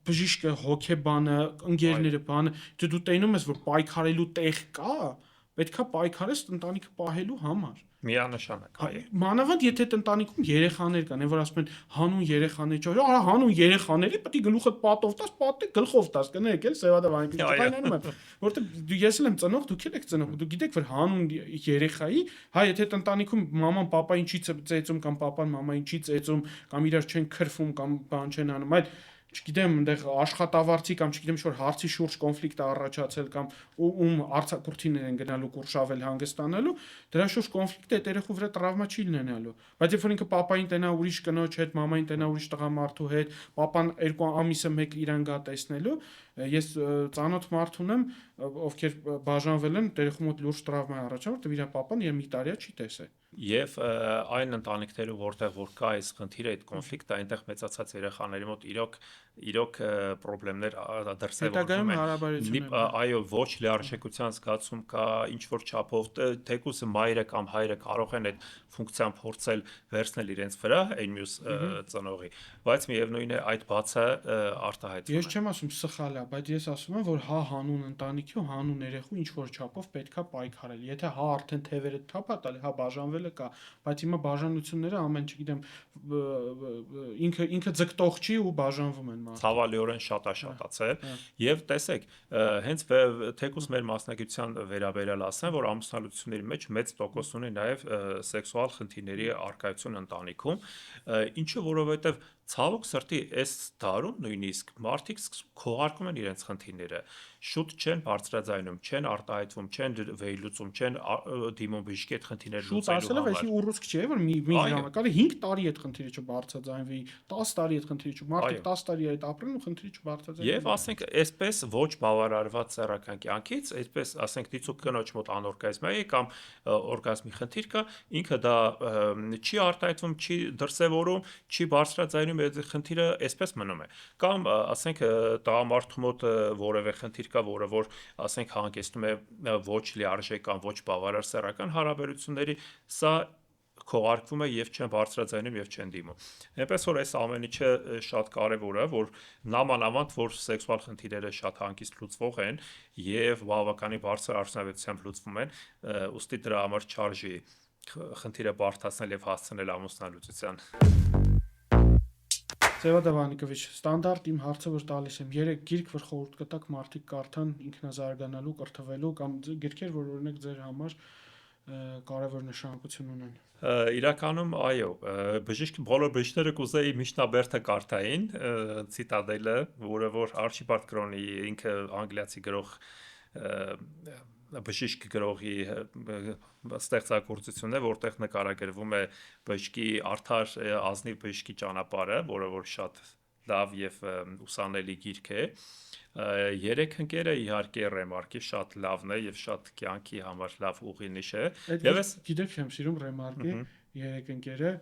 բժիշկը, հոգեբանը, ընկերները, բանը, դու տենում ես, որ պայքարելու տեղ կա, պետքա պայքարես ընտանիքը պահելու համար։ Միանշանակ, այո։ Մանավանդ եթե այդ ընտանիքում երեխաներ կան, այն որ ասում են հանուն երեխաների, արա հանուն երեխաների, պետք է գլուխդ պատով տաս, պատի գլխով տաս, կներեք, էլ սևադավ այնպես այնանում եմ, որովհետեւ ես էլ եմ ծնող, դուք եք ծնող, դուք գիտեք, որ հանուն երեխայի, հա, եթե այդ ընտանիքում մաման պապային չի ծեծում կամ պապան մամային չի ծեծում կամ իրար չեն քրֆում կամ բան չեն անում, այլ չգիտեմ, այնտեղ աշխատավարձի կամ չգիտեմ ինչ-որ հարցի շուրջ կոնֆլիկտ է առաջացել կամ ում արցակուրտին են գնալու կուրշավել հանգստանալու, դրա շուրջ կոնֆլիկտը այդ երեխու վրա տրավմա չի լինելու։ Բայց երբ որ ինքը պապային տենա ուրիշ կնոջ հետ, մամային տենա ուրիշ տղամարդու հետ, պապան 2 ամիսը մեկ իրան գա տեսնելու, ես ծանոթ մարդ ունեմ, ովքեր բաժանվել են, երեխու մոտ լուրջ տրավմա է առաջանում, որտեղ իր պապան մի տարի չի տեսել։ Եվ այն ընտանիքներում, որտեղ որ կա այս խնդիրը, այդ կոնֆլիկտը, այնտեղ մեծացած երեխաների մոտ իրոք խնդիրներ դրսևորվում են։ Այո, ոչ լիարժեքության զգացում կա, ինչ որ չափով թեկուզ մայրը կամ հայրը կարող են այդ ֆունկցիան փորձել վերցնել իրենց վրա, այն մյուս ծնողի, բայց միևնույն է այդ բացը արտահայտվում է։ Ես չեմ ասում սխալ է, բայց ես ասում եմ, որ հա հանուն ընտանիքի ու հանուն երեխու ինչ որ չափով պետքա պայքարել։ Եթե հա արդեն թևերը թափ է տալի, հա բաժանվելը կա, բայց հիմա բաժանությունները ամեն չգիտեմ ինքը ձգտող չի ու բաժանվում են մարդը։ Ցավալիորեն շատացել եւ տեսեք, հենց թեկուզ մեր մասնագիտության վերաբերյալ ասեմ, որ ամուսնալությունների մեջ մեծ տոկոս ունի նաեւ սեքսուալ խնդիրների առկայություն ընտանիքում, ինչը որովհետեւ ցավոք սրտի այս դարում նույնիսկ մարդիկ քողարկում են իրենց խնդիրները, շուտ չեն բարձրաձայնում, չեն արտահայտվում, չեն վերլուծում, չեն դիմում բժշկի այդ խնդիրները լուծելու համար։ Շուտ ասելով, այսի ուռուցք չէ, որ մի ժամանակալի 5 տարի այդ խնդիրը չբարձրաձայնվի, 10 տարի այդ խնդիրը մարդիկ 10 տարի այդ ապրեն ու խնդիրը չբարձրաձայնվի։ Եվ ասենք, այսպես ոչ բավարարված սեռական կյանքից, այսպես ասենք դիցուկ կնոջ մոտ անօրգազմիա է կամ օրգազմի խնդիր կա, ինքը դա չի արտահայտվում, չի դրսևորում, չի բարձրաձայնում, այդ խնդիրը այսպես մնում է։ Կամ ասենք տղամարդու մոտ որևէ խնդիր կա, որը որ ասենք հանգեցնում է ոչ լիարժեք կամ ոչ բավարար սեռական հարաբերությունների, սա քողարկվում է եւ չեն բարձրաձայնում եւ չեն դիմում։ Այնպես որ այս ամեն ինչը շատ կարեւոր է, որ նամանավանդ որ սեքսուալ խնդիրները շատ հանգիստ լուծվող են եւ բավականին բարձր արդյունավետությամբ լուծվում են, ուստի դրա համար չարժի խնդիրը բարդացնել եւ հասցնել ամուսնալուծության։ Սևադա Վանիկովիչ, ստանդարտ իմ հարցը որ տալիս եմ 3 գիրք, որ խորհուրդ կտակ մարդիկ կարդան ինքնազարգանալու, կրթվելու կամ գրքեր, որ օրինակ ձեր համար կարևոր նշանակություն ունեն։ Իրականում այո, բոլոր բժիշկները կուզեի Միշնաբերդը կարդային, Ցիտադելը, որը որ Արչիբալդ Կրոնի ինքը անգլիացի գրող բժիշկ գրողի ստեղծագործությունն է, որտեղ նկարագրվում է բժշկի արդար ազնիվ բժշկի ճանապարհը, որը որ շատ լավ եւ ուսանելի գիրք է։ Երեք ընկերը իհարկե Ռեմարկի շատ լավն է եւ շատ կյանքի համար լավ ուղինիշ է։ Եվ գիտեք, չեմ սիրում Ռեմարկի 3 ընկերը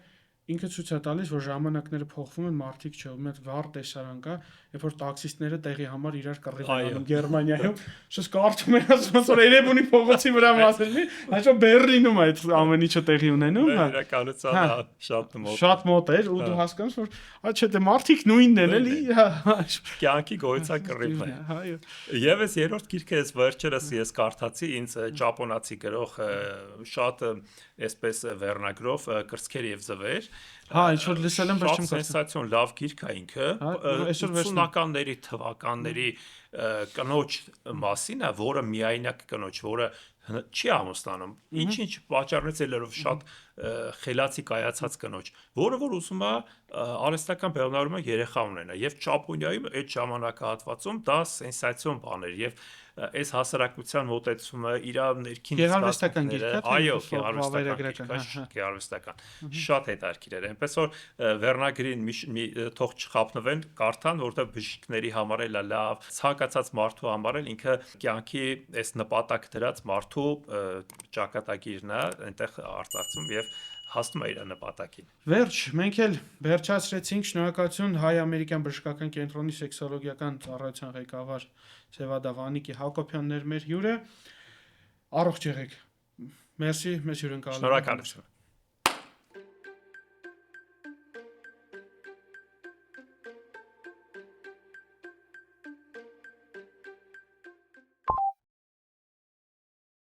ինքը ցույց է տալիս, որ ժամանակները փոխվում են, մարդիկ չէ, ու մեծ վառ տեսարան կա, երբ որ տաքսիստները տեղի համար իրար կռիվ են անում Գերմանիայում, շուտ կարդում են ասում, որ Երևանի փողոցի վրա մասերնի, այսօ Բերլինում այդ ամեն ինչը տեղի ունենում, հա։ Իրականության շատ մոտ էր, ու դու հասկանում ես, որ չէ, դե մարդիկ նույնն են, էլի, կյանքի գոյության կռիվն է։ Այո։ Եվ այս երրորդ գիրքը ես վերջերս ես կարդացի, ինձ ճապոնացի գրող շատ այսպես վերնագրով կրծքեր եւ ձվեր։ Հա, ինչ որ լսել եմ, բայց չեմ կարդացել։ Սենսացիոն լավ գիրք է ինքը։ 80-ականների թվականների կնոջ մասին է, որը միայնակ կնոջ, որը չի ամուսնանում։ Ինչ-ինչ պատճառներից ելերով շատ խելացի կայացած կնոջ, որը որ ուզում է արհեստական բեղմնարարումը երեխա ունենա, եւ Ճապոնիայում այդ ժամանակահատվածում դա սենսացիոն բան էր եւ այս հասարակության մոտեցումը իր ներքին գեղարվեստական գիրք է, այո, գեղարվեստական շատ հետաքրքիր էր, այնպես որ վերնագրին թող չխափնվեն, կարդան, որտեղ բժիշկների համար էլ լավ, ցանկացած մարդու համար էլ ինքը կյանքի այս նպատակ դրած մարդու ճակատագիրն է, այնտեղ արծարծում եւ հասնում է իր նպատակին։ Վերջ, մենք էլ վերջացրեցինք, շնորհակալություն հայ-ամերիկյան բժշկական կենտրոնի սեքսոլոգիական ծառայության ղեկավար Սևադա Վանիկի Հակոբյանն էր մեր հյուրը։ Առողջ եղեք։ Մերսի, մեծ հյուրընկալություն։ Շնորհակալություն։